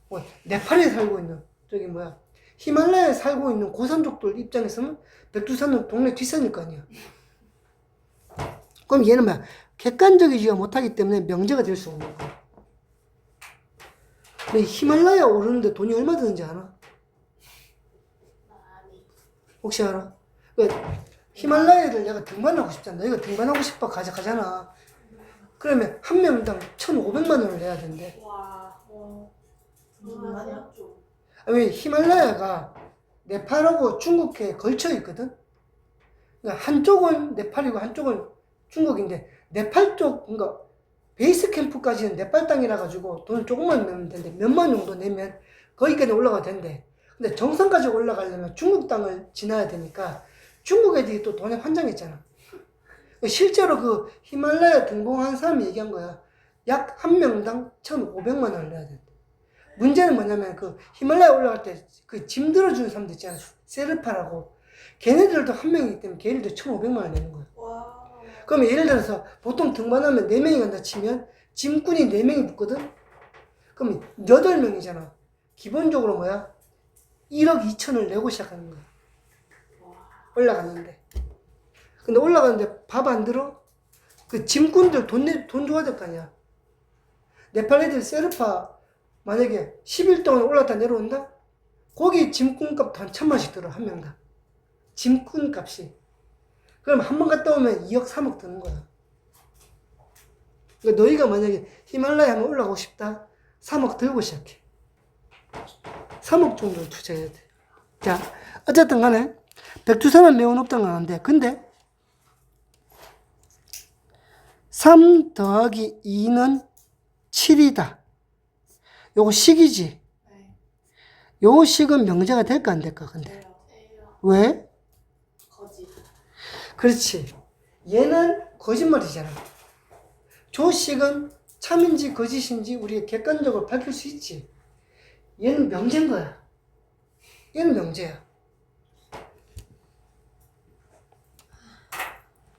뭐 네팔에 살고 있는 저기 뭐야 히말라야에 살고 있는 고산족들 입장에서는 백두산은 동네 뒷산일 거 아니야. 그럼 얘는 뭐야? 객관적이지가 못하기 때문에 명제가 될 수 없는 거야. 근데 히말라야 오르는데 돈이 얼마 드는지 알아? 아니. 혹시 알아? 히말라야를 내가 등반하고 싶잖아. 너희가 등반하고 싶어 가잖아. 그러면 한 명당 1,500만 원을 내야 된대. 와. 무슨 말이야? 왜 히말라야가 네팔하고 중국에 걸쳐 있거든? 그러니까 한쪽은 네팔이고 한쪽은 중국인데 네팔 쪽, 그러니까 베이스 캠프까지는 네팔 땅이라 가지고 돈을 조금만 내면 되는데 몇만 정도 내면 거기까지 올라가도 된대. 근데 정상까지 올라가려면 중국 땅을 지나야 되니까 중국 애들이 또 돈에 환장했잖아. 실제로 그 히말라야 등봉한 사람이 얘기한 거야. 약 한 명당 1,500만 원을 내야 된대. 문제는 뭐냐면 그 히말라야 올라갈 때 그 짐 들어주는 사람들 있잖아. 세르파라고. 걔네들도 한 명이기 때문에 걔네들도 1,500만 원 내는 거야. 와. 그러면 예를 들어서 보통 등반하면 4명이 간다 치면 짐꾼이 4명이 붙거든? 그럼 8명이잖아. 기본적으로 뭐야? 1억 2천을 내고 시작하는 거야. 올라갔는데. 근데 올라가는데 밥 안 들어? 그 짐꾼들 돈 줘야 될 거 아니야. 네팔 애들 세르파 만약에 10일 동안 올라갔다 내려온다? 거기 짐꾼값도 한 1,000만씩 들어, 한 명당. 짐꾼값이. 그럼 한 번 갔다 오면 2억, 3억 드는 거야. 그러니까 너희가 만약에 히말라야 한번 올라가고 싶다? 3억 들고 시작해. 3억 정도 투자해야 돼. 자, 어쨌든 간에 백두산은 매우 높다는 건 아는데, 근데 3 더하기 2는 7이다. 요거 식이지? 네. 요 식은 명제가 될까 안 될까, 근데? 돼요. 왜? 거짓. 그렇지. 얘는 거짓말이잖아. 조식은 참인지 거짓인지 우리가 객관적으로 밝힐 수 있지. 얘는 명제인 거야. 얘는 명제야.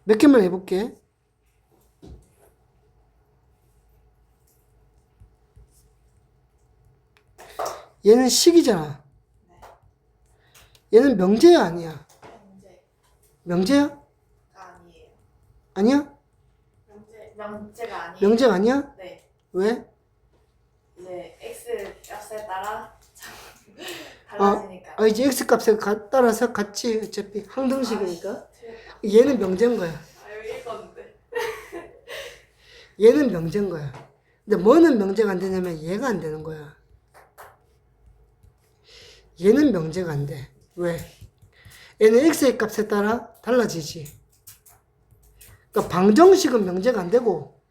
몇 개만 해볼게. 얘는 식이잖아. 얘는 명제야 아니야? 명제. 명제야? 아니에요. 아니야? 명제가 아니에요. 명제가 아니야? 네. 왜? 이제 x 값에 따라 달라지니까. 이제 x 값에 따라서 같이 어차피 항등식이니까 틀렸다. 얘는 명제인 거야. 여기 읽었는데. 얘는 명제인 거야. 근데 뭐는 명제가 안 되냐면 얘가 안 되는 거야. 얘는 명제가 안 돼. 왜? 얘는 x의 값에 따라 달라지지. 그러니까 방정식은 명제가 안 되고,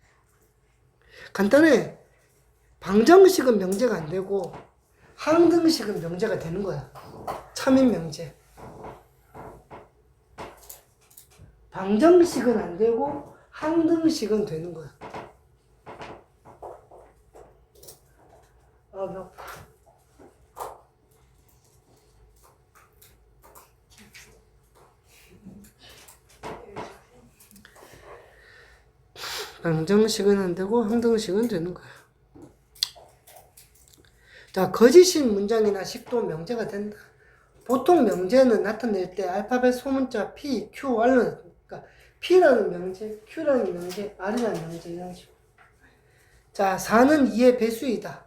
간단해. 방정식은 명제가 안 되고 항등식은 명제가 되는 거야. 참인 명제. 방정식은 안 되고 항등식은 되는 거야. 배고파. 방정식은 안 되고 항등식은 되는 거야. 자, 거짓인 문장이나 식도 명제가 된다. 보통 명제는 나타낼 때 알파벳 소문자 P, Q, R는, 그러니까 P라는 명제, Q라는 명제, R이라는 명제 이런 식으로. 자, 4는 2의 배수이다.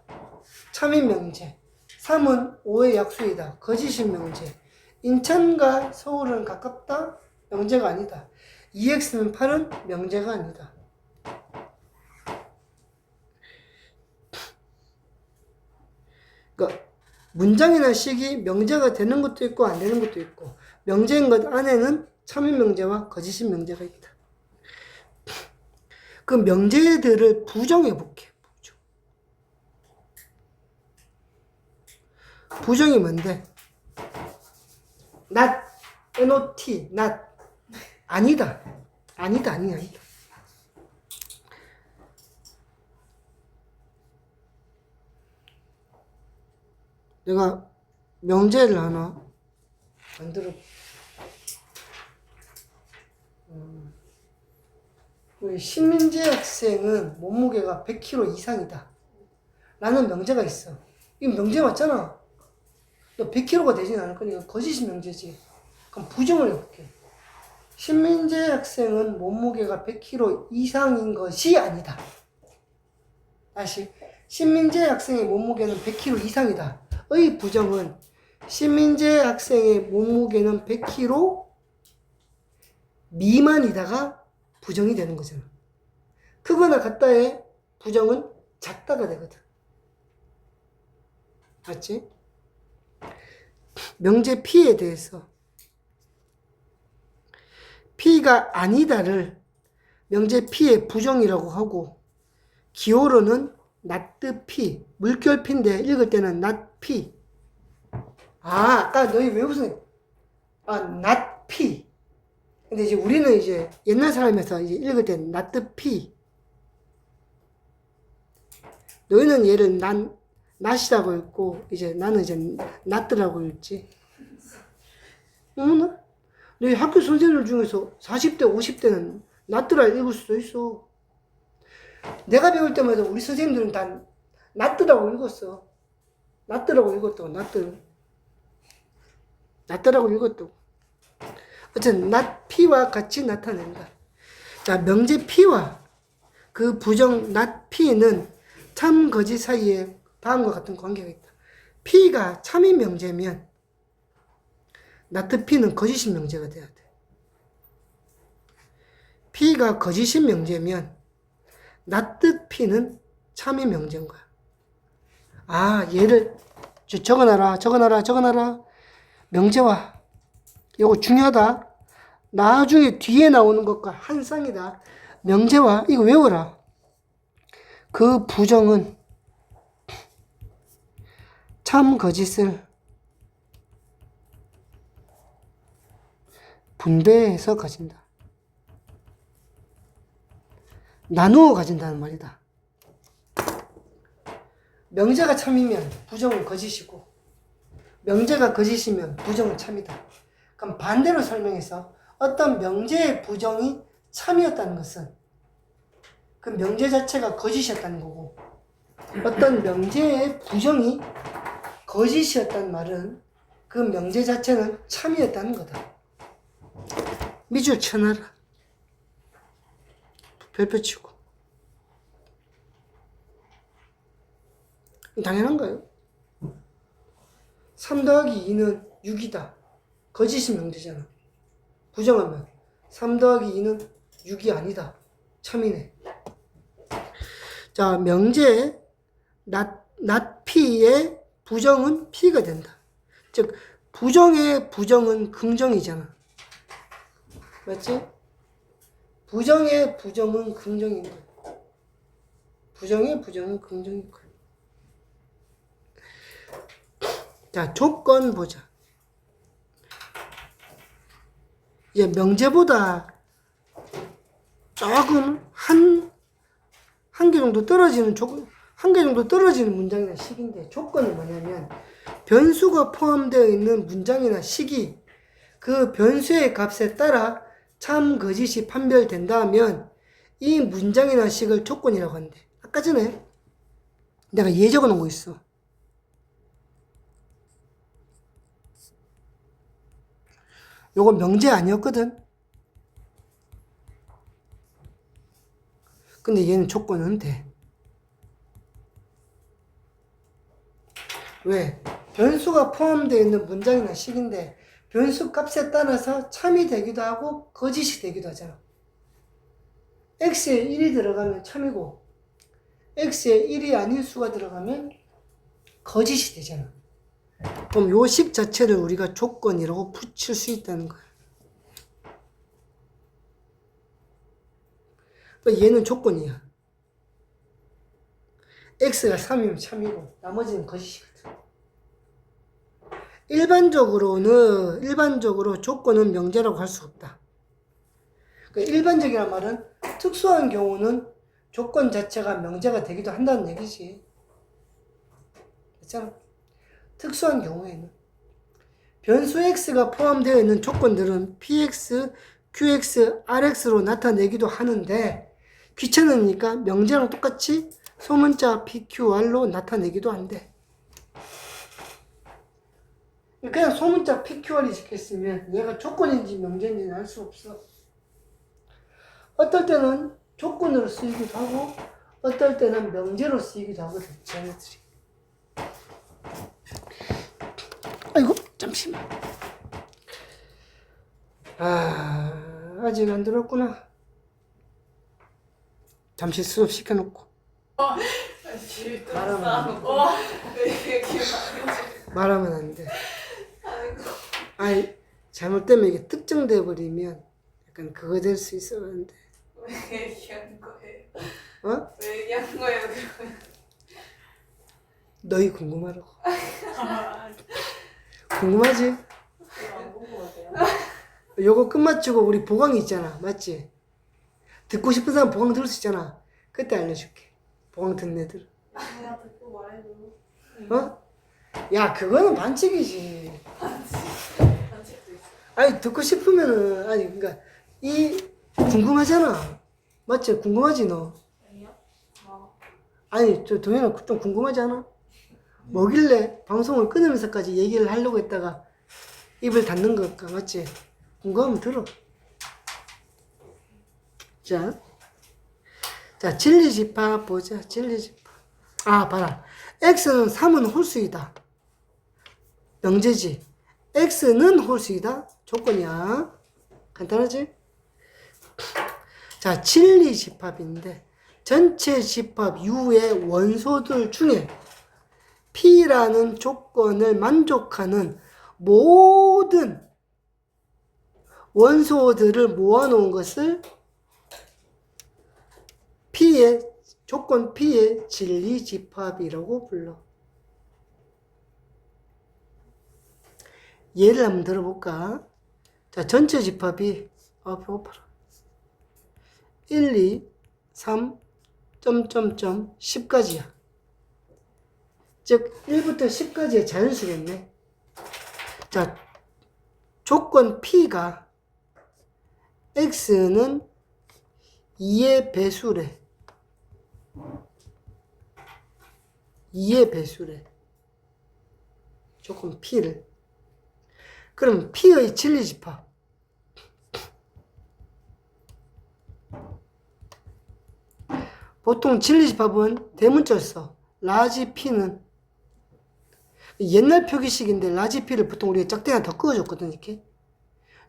참인 명제. 3은 5의 약수이다. 거짓인 명제. 인천과 서울은 가깝다. 명제가 아니다. 2x는 8은 명제가 아니다. 그러니까 문장이나 식이 명제가 되는 것도 있고 안 되는 것도 있고, 명제인 것 안에는 참인 명제와 거짓인 명제가 있다. 그 명제들을 부정해 볼게. 부정이 뭔데? not, not, not. 아니다. 아니다. 내가 명제를 하나 만들어. 우리 신민재 학생은 몸무게가 100kg 이상이다. 라는 명제가 있어. 이거 명제 맞잖아. 너 100kg가 되진 않을 거니까 거짓이 명제지. 그럼 부정을 해볼게. 신민재 학생은 몸무게가 100kg 이상인 것이 아니다. 다시. 신민재 학생의 몸무게는 100kg 이상이다. 의 부정은 신민재 학생의 몸무게는 100kg 미만이다가 부정이 되는 거잖아. 크거나 같다의 부정은 작다가 되거든. 맞지? 명제 P에 대해서 P가 아니다를 명제 P의 부정이라고 하고, 기호로는 not P, 물결 P인데 읽을 때는 not P. 아까 너희 왜 무슨 not P. 근데 이제 우리는 이제 옛날 사람에서 이제 읽을 때는 not P. 너희는 얘를 not이라고 읽고 이제 나는 이제 not라고 읽지. 어머나? 너희 학교 선생님들 중에서 40대, 50대는 not라 읽을 수도 있어. 내가 배울 때마다 우리 선생님들은 다 not라고 읽었어. not라고 읽었다고, not라고 읽었다고. 어쨌든 not P와 같이 나타낸다. 자, 명제 P와 그 부정 not P는 참 거짓 사이에 다음과 같은 관계가 있다. P가 참인 명제면 not P는 거짓인 명제가 돼야 돼. P가 거짓인 명제면 not P는 참인 명제인 거야. 얘를 적어놔라. 명제와 이거 중요하다. 나중에 뒤에 나오는 것과 한 쌍이다. 명제와 이거 외워라. 그 부정은 참 거짓을 분배해서 가진다. 나누어 가진다는 말이다. 명제가 참이면 부정은 거짓이고, 명제가 거짓이면 부정은 참이다. 그럼 반대로 설명해서 어떤 명제의 부정이 참이었다는 것은 그 명제 자체가 거짓이었다는 거고, 어떤 명제의 부정이 거짓이었단 말은 그 명제 자체는 참이었다는 거다. 밑줄 쳐놔라. 별표 치고. 당연한가요? 3 더하기 2는 6이다. 거짓이 명제잖아. 부정하면 3 더하기 2는 6이 아니다. 참이네. 자, 명제 not P의 부정은 P가 된다. 즉 부정의 부정은 긍정이잖아. 맞지? 부정의 부정은 긍정인 거야. 부정의 부정은 긍정인 거야. 자, 조건 보자. 이제 명제보다 조금 한 개 정도 떨어지는 한 개 정도 떨어지는 문장이나 식인데, 조건은 뭐냐면 변수가 포함되어 있는 문장이나 식이 그 변수의 값에 따라 참 거짓이 판별된다면 이 문장이나 식을 조건이라고 한대. 아까 전에 내가 예 적어 놓은 거 있어. 요거 명제 아니었거든. 근데 얘는 조건은 돼. 왜? 변수가 포함되어 있는 문장이나 식인데 변수 값에 따라서 참이 되기도 하고 거짓이 되기도 하잖아. x에 1이 들어가면 참이고 x에 1이 아닌 수가 들어가면 거짓이 되잖아. 그럼 요 식 자체를 우리가 조건이라고 붙일 수 있다는 거야. 얘는 조건이야. x가 3이면 참이고 나머지는 거짓이거든. 일반적으로 조건은 명제라고 할 수 없다. 그러니까 일반적이란 말은 특수한 경우는 조건 자체가 명제가 되기도 한다는 얘기지. 그렇잖아. 특수한 경우에는 변수 x가 포함되어 있는 조건들은 px, qx, rx로 나타내기도 하는데 귀찮으니까 명제랑 똑같이 소문자 pqr로 나타내기도 한대. 그냥 소문자 pqr이 적혀있으면 얘가 조건인지 명제인지는 알 수 없어. 어떨 때는 조건으로 쓰이기도 하고 어떨 때는 명제로 쓰이기도 하거든, 쟤네들이. 아이고, 잠시만. 아직 안 들었구나. 잠시 수업 시켜놓고. 말하면 안 돼. 아니, 잘못되면 이게 특정돼 버리면 약간 그거 될 수 있어. 그런데. 왜 얘기한 거예요? 어? 왜 얘기한 거예요, 그러면? 너희 궁금하라고. 궁금하지? 안 궁금하세요? 요거 끝마치고 우리 보강이 있잖아. 맞지? 듣고 싶은 사람 보강 들을 수 있잖아. 그때 알려줄게. 보강 듣는 애들. 내가 듣고 말해줘. 어? 야, 그거는 반칙이지. 반칙도 있어. 아니, 듣고 싶으면은, 아니, 그니까, 궁금하잖아. 맞지? 궁금하지, 너? 아니요? 아니, 동현아, 좀 궁금하지 않아? 뭐길래 방송을 끊으면서까지 얘기를 하려고 했다가 입을 닫는 걸까? 맞지? 궁금하면 들어. 자, 진리집합 보자. 진리집합. 봐라. x는 3은 홀수이다. 명제지. x는 홀수이다. 조건이야. 간단하지? 자, 진리집합인데 전체 집합 U의 원소들 중에 P라는 조건을 만족하는 모든 원소들을 모아놓은 것을 조건 P의 진리집합이라고 불러. 예를 한번 들어볼까? 자, 전체 집합이, 배고파라. 1, 2, 3, 10까지야. 즉, 1부터 10까지의 자연수겠네. 자, 조건 P가 X는 2의 배수래. 2의 배수래. 조건 P를. 그럼 P의 진리집합. 보통 진리집합은 대문자를 써. 라지 P는 옛날 표기식인데 라지 P를 보통 우리가 짝대기나 더 그어줬거든 이렇게.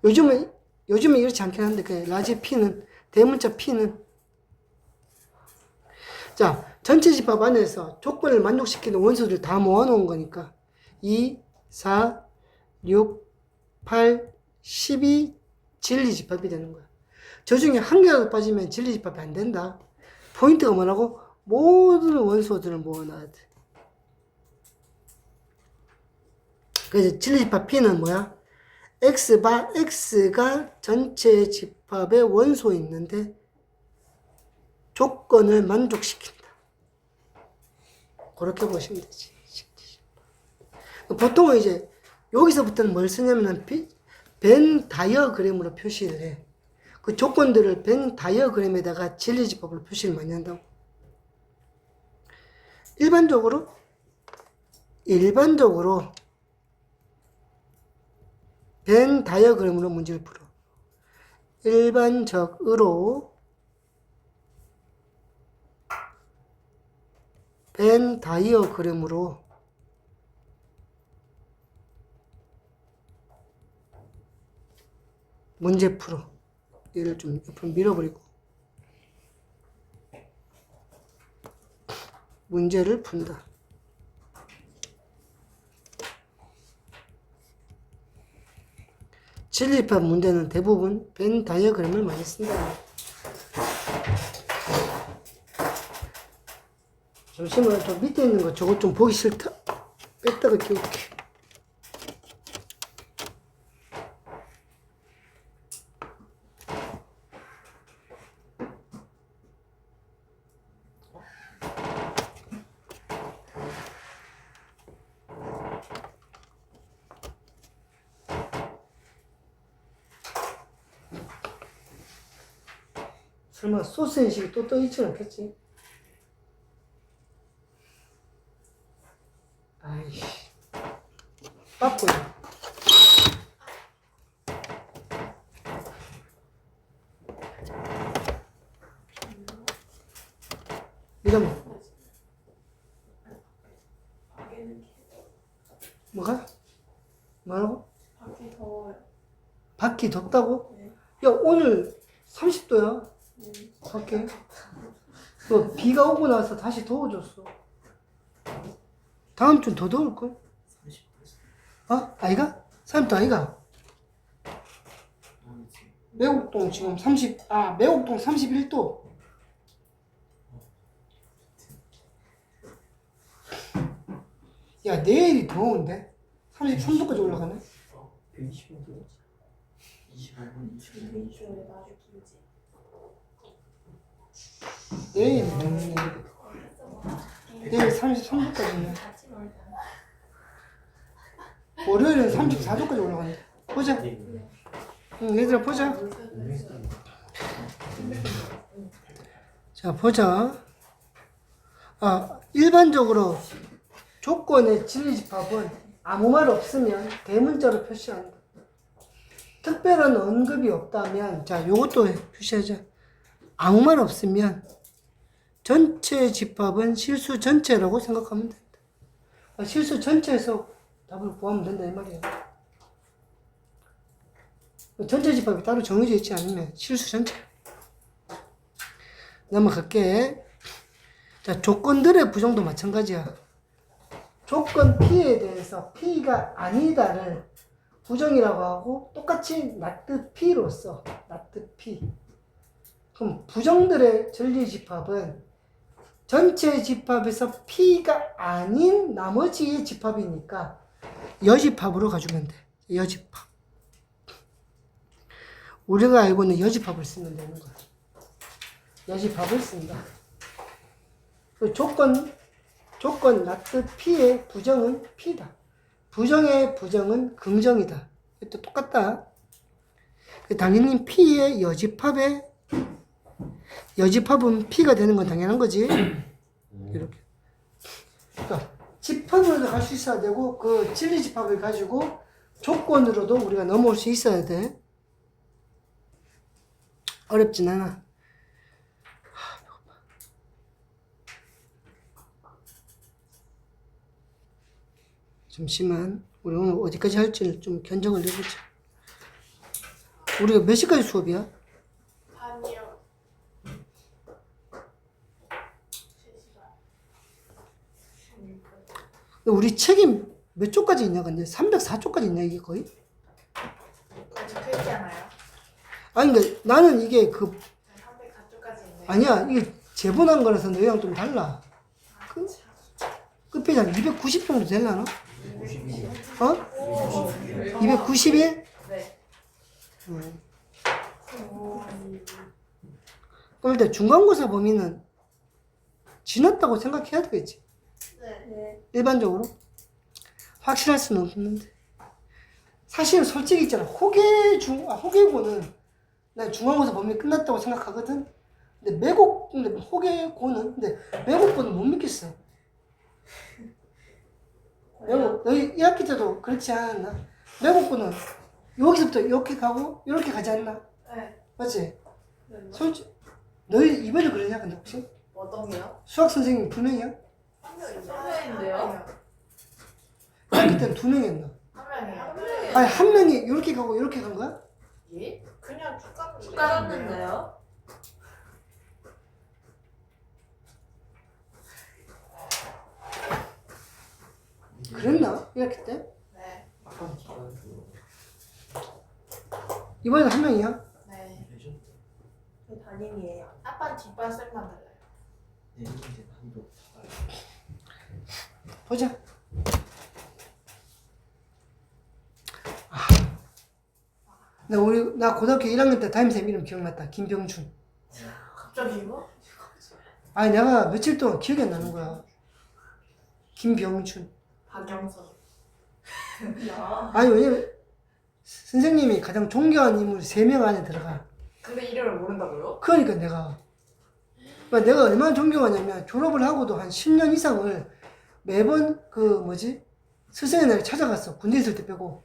요즘은 이렇지 않긴 한데 그 라지 P는 대문자 P는 자 전체 집합 안에서 조건을 만족시키는 원소들 다 모아놓은 거니까 2, 4, 6, 8, 12 진리집합이 되는 거야. 저 중에 한 개라도 빠지면 진리집합이 안 된다. 포인트가 뭐라고? 모든 원소들을 모아놔야 돼. 그래서 진리집합 P는 뭐야? X가 전체 집합의 원소에 있는데 조건을 만족시킨다. 그렇게 보시면 되지. 보통은 이제 여기서부터는 뭘 쓰냐면 벤 다이어그램으로 표시를 해. 그 조건들을 벤 다이어그램에다가 진리집합으로 표시를 많이 한다고. 일반적으로 벤 다이어그램으로 문제를 풀어. 일반적으로 벤 다이어그램으로 문제 풀어. 얘를 좀 옆으로 밀어버리고 문제를 푼다. 진리집합 문제는 대부분 벤 다이어그램을 많이 쓴다. 잠시만, 저 밑에 있는 거 저거 좀 보기 싫다. 뺐다가 끼울게. 설마 소스 인식이 또 떠있진 않겠지? 아이씨. 빠꾸야. 이러면 밖에는 뭐가? 뭐라고? 밖이 더워요. 밖이 덥다고? 네. 야, 오늘 30도야. 네. 밖에. 그 비가 오고 나서 다시 더워졌어. 다음 주는 더 더울걸? 30%. 어? 아이가? 30도 아이가? 매곡동 지금 매곡동 31도. 야, 내일이 더운데? 33도까지 올라가네? 120도. 25분 25분. 일주일에 아주 길지. 내일 33도까지네. 월요일은 34도까지 올라간대. 보자. 응, 얘들아, 보자. 자, 보자. 일반적으로 조건의 진리집합은 아무 말 없으면 대문자로 표시한다. 특별한 언급이 없다면, 자, 요것도 표시하자. 아무 말 없으면 전체 집합은 실수 전체라고 생각하면 된다. 실수 전체에서 답을 구하면 된다 이 말이야. 전체 집합이 따로 정해져 있지 않으면 실수 전체. 넘어갈게. 자, 조건들의 부정도 마찬가지야. 조건 P에 대해서 P가 아니다를 부정이라고 하고 똑같이 not P로 써. not P. 그럼 부정들의 전리집합은 전체 집합에서 P가 아닌 나머지의 집합이니까 여집합으로 가주면 돼. 여집합. 우리가 알고 있는 여집합을 쓰면 되는 거야. 여집합을 쓴다. 그 조건 not P의 부정은 P다. 부정의 부정은 긍정이다. 또 똑같다. 당연히 P의 여집합은 P가 되는 건 당연한 거지. 이렇게. 그러니까 집합으로도 갈 수 있어야 되고 그 진리 집합을 가지고 조건으로도 우리가 넘어올 수 있어야 돼. 어렵진 않아. 잠시만, 우리 오늘 어디까지 할지를 좀 견적을 내보자. 우리가 몇 시까지 수업이야? 반이요. 3시간. 우리 책이 몇 쪽까지 있냐, 근데? 304쪽까지 있냐, 이게 거의? 아직 되잖아요. 아니, 그러니까 나는 이게 304쪽까지 있네요. 아니야, 이게 제본한 거라서 너희랑 좀 달라. 그, 끝페이지 한 290 정도 되려나? 52. 어? 291? 네. 그럼 일단 중간고사 범위는 지났다고 생각해야 되겠지. 네. 일반적으로. 확실할 수는 없는데. 사실은 솔직히 있잖아. 호계고는 난 중간고사 범위 끝났다고 생각하거든. 근데 호계고는, 근데 매국고는 못 믿겠어. 너희 1학기 때도 그렇지 않았나? 매국고는 여기서부터 이렇게 가고, 이렇게 가지 않나? 네. 맞지? 네. 솔직히, 너희 이번에도 그러냐, 근데 혹시? 어떤 게요? 수학 선생님 2명이야? 한 명인데요. 1학기 때는 2명이었나? 한 명이요. 아니, 한 명이 이렇게 가고, 이렇게 간 거야? 예? 그냥 쭉 갔는데요. 쭉 갔는데요? 그랬나? 1학기 때? 네. 아까 기간 이번에도 한 명이야? 네. 되죠? 저 담임이에요. 아빠는 뒷반 쌤만 달라요. 네, 이제 난이도 다 보자. 나 고등학교 1학년 때 담임쌤 이름 기억났다. 김병준. 갑자기 이거? 아니, 내가 며칠 동안 기억이 안 나는 거야. 김병준. 박영선. 아니, 왜냐면, 선생님이 가장 존경하는 인물 3명 안에 들어가. 근데 이름을 모른다고요? 그러니까 내가 얼마나 존경하냐면, 졸업을 하고도 한 10년 이상을 매번 스승의 날에 찾아갔어. 군대 있을 때 빼고.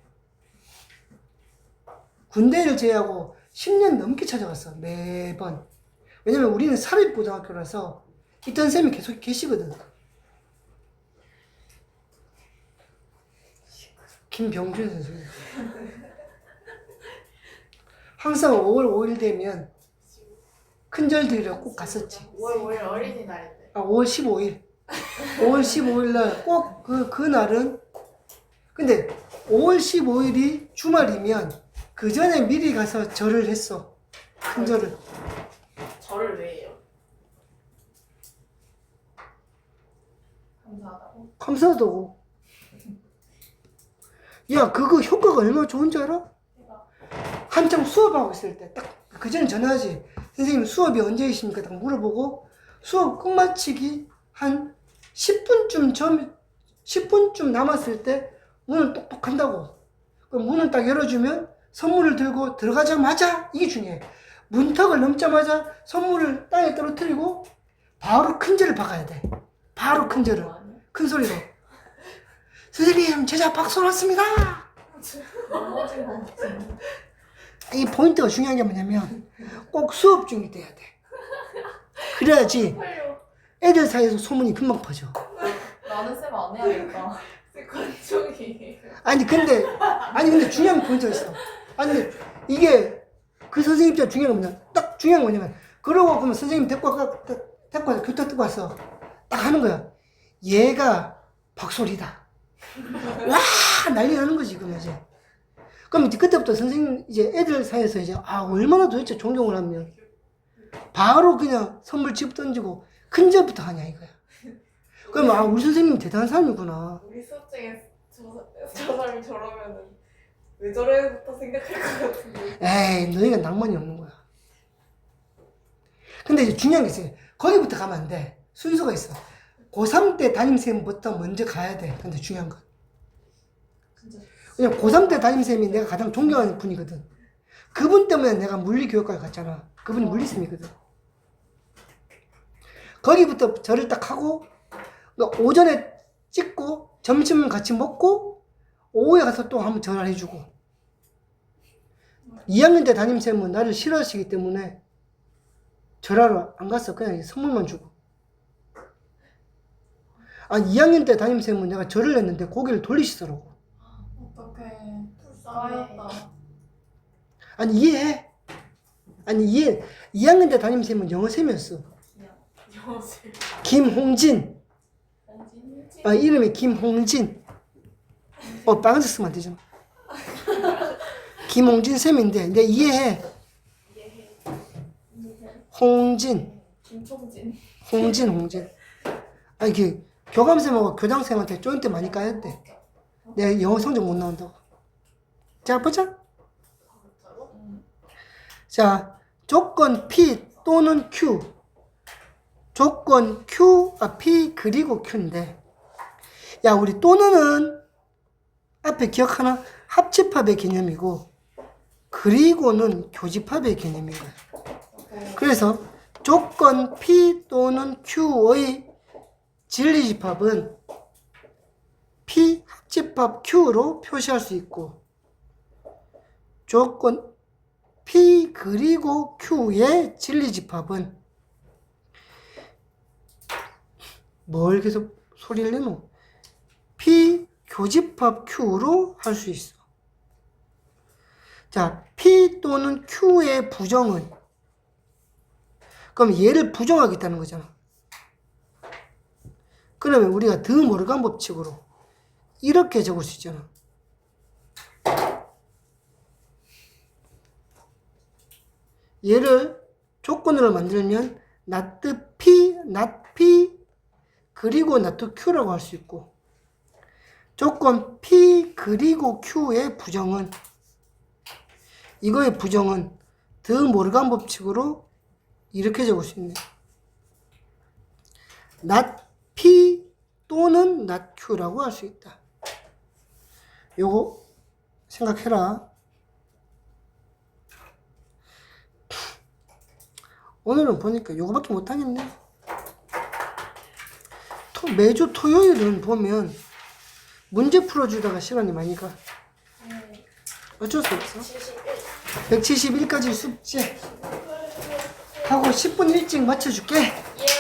군대를 제외하고 10년 넘게 찾아갔어. 매번. 왜냐면 우리는 사립고등학교라서 있던 쌤이 계속 계시거든. 김병준 선생님. 항상 5월 5일 되면 큰절들이라 꼭 갔었지. 5월 5일 어린이날인데. 5월 15일. 5월 15일 날 꼭 그날은, 근데 5월 15일이 주말이면 그 전에 미리 가서 절을 했어. 큰 절을. 저를 왜 해요? 감사하다고? 감사하다고. 야, 그거 효과가 얼마나 좋은 줄 알아? 한창 수업하고 있을 때, 딱, 그 전에 전화하지. 선생님 수업이 언제이십니까? 딱 물어보고, 수업 끝마치기 한 10분쯤 남았을 때 문을 똑똑 한다고. 그럼 문을 딱 열어주면 선물을 들고 들어가자마자, 이게 중요해. 문턱을 넘자마자 선물을 땅에 떨어뜨리고 바로 큰 절을 박아야 돼. 바로 큰 절을. 큰 소리로. 선생님, 제자 박수 났습니다. 넘어진 거 같은데. 이 포인트가 중요한 게 뭐냐면 꼭 수업 중일 때 해야 돼. 그래야지 헐요. 애들 사이에서 소문이 금방 퍼져. 나는 쌤 안 해야겠다. 쌤 관종이에요. 아니 근데 중요한 포인트가 있어. 아니 근데 이게 그 선생님 입장 중요한 건 뭐냐? 딱 중요한 건 뭐냐면, 그러고 그러면 선생님 데리고 와서 교탁 듣고 왔어. 딱 하는 거야. 얘가 박솔이다. 와, 난리 나는 거지 그럼 이제. 그럼 이제 그때부터 선생님 이제 애들 사이에서 이제 얼마나 도대체 존경을 하면 바로 그냥 선물 집 던지고 큰 절부터 하냐 이거야. 그럼 우리 선생님 대단한 사람이구나. 우리 수업중에 저 사람이 저러면은 왜 저래부터 생각할 것 같은데. 에이, 너희가 낭만이 없는 거야. 근데 이제 중요한 게 있어요. 거기부터 가면 안 돼. 순서가 있어. 고3 때 담임쌤부터 먼저 가야 돼. 근데 중요한 건. 왜냐면 고3 때 담임쌤이 내가 가장 존경하는 분이거든. 그분 때문에 내가 물리교육과에 갔잖아. 그분이 물리쌤이거든. 거기부터 절을 딱 하고, 그러니까 오전에 찍고 점심 같이 먹고 오후에 가서 또 한번 전화를 해주고 2학년 때 담임쌤은 나를 싫어하시기 때문에 전화로 안 갔어. 그냥 선물만 주고. 2학년 때 담임쌤은 내가 절을 했는데 고개를 돌리시더라고. 어떡해. 불쌍해. 까였다. 이해해. 이해. 2학년 때 담임쌤은 영어쌤이었어. 여보세요. 김홍진. 홍진. 이름이 김홍진. 빨간색 쓰면 안 되잖아. 김홍진 쌤인데, 내가 이해해. 홍진. 김총진. 홍진. 교감쌤하고 교장쌤한테 조인트 많이 까였대. 내가 영어 성적 못 나온다고. 자, 보자. 자, 조건 P 또는 Q. 조건 P 그리고 Q인데, 야, 우리 또는은 앞에 기억하나? 합집합의 개념이고, 그리고는 교집합의 개념인 거야. 그래서 조건 P 또는 Q의 진리집합은 P 합집합 Q로 표시할 수 있고, 조건 P 그리고 Q의 진리집합은 뭘 계속 소리를 내노? P 교집합 Q로 할 수 있어. 자, P 또는 Q의 부정은, 그럼 얘를 부정하겠다는 거잖아. 그러면 우리가 드 모르간 법칙으로 이렇게 적을 수 있잖아. 얘를 조건으로 만들면 not P 그리고 not Q라고 할 수 있고, 조건 P 그리고 Q의 부정은, 이거의 부정은 드 모르간 법칙으로 이렇게 적을 수 있네. not P 또는 not Q라고 할 수 있다. 요거 생각해라. 오늘은 보니까 요거밖에 못하겠네. 매주 토요일은 보면 문제 풀어주다가 시간이 많이 가. 어쩔 수 없어. 171까지 숙제 하고 10분 일찍 맞춰줄게. 예.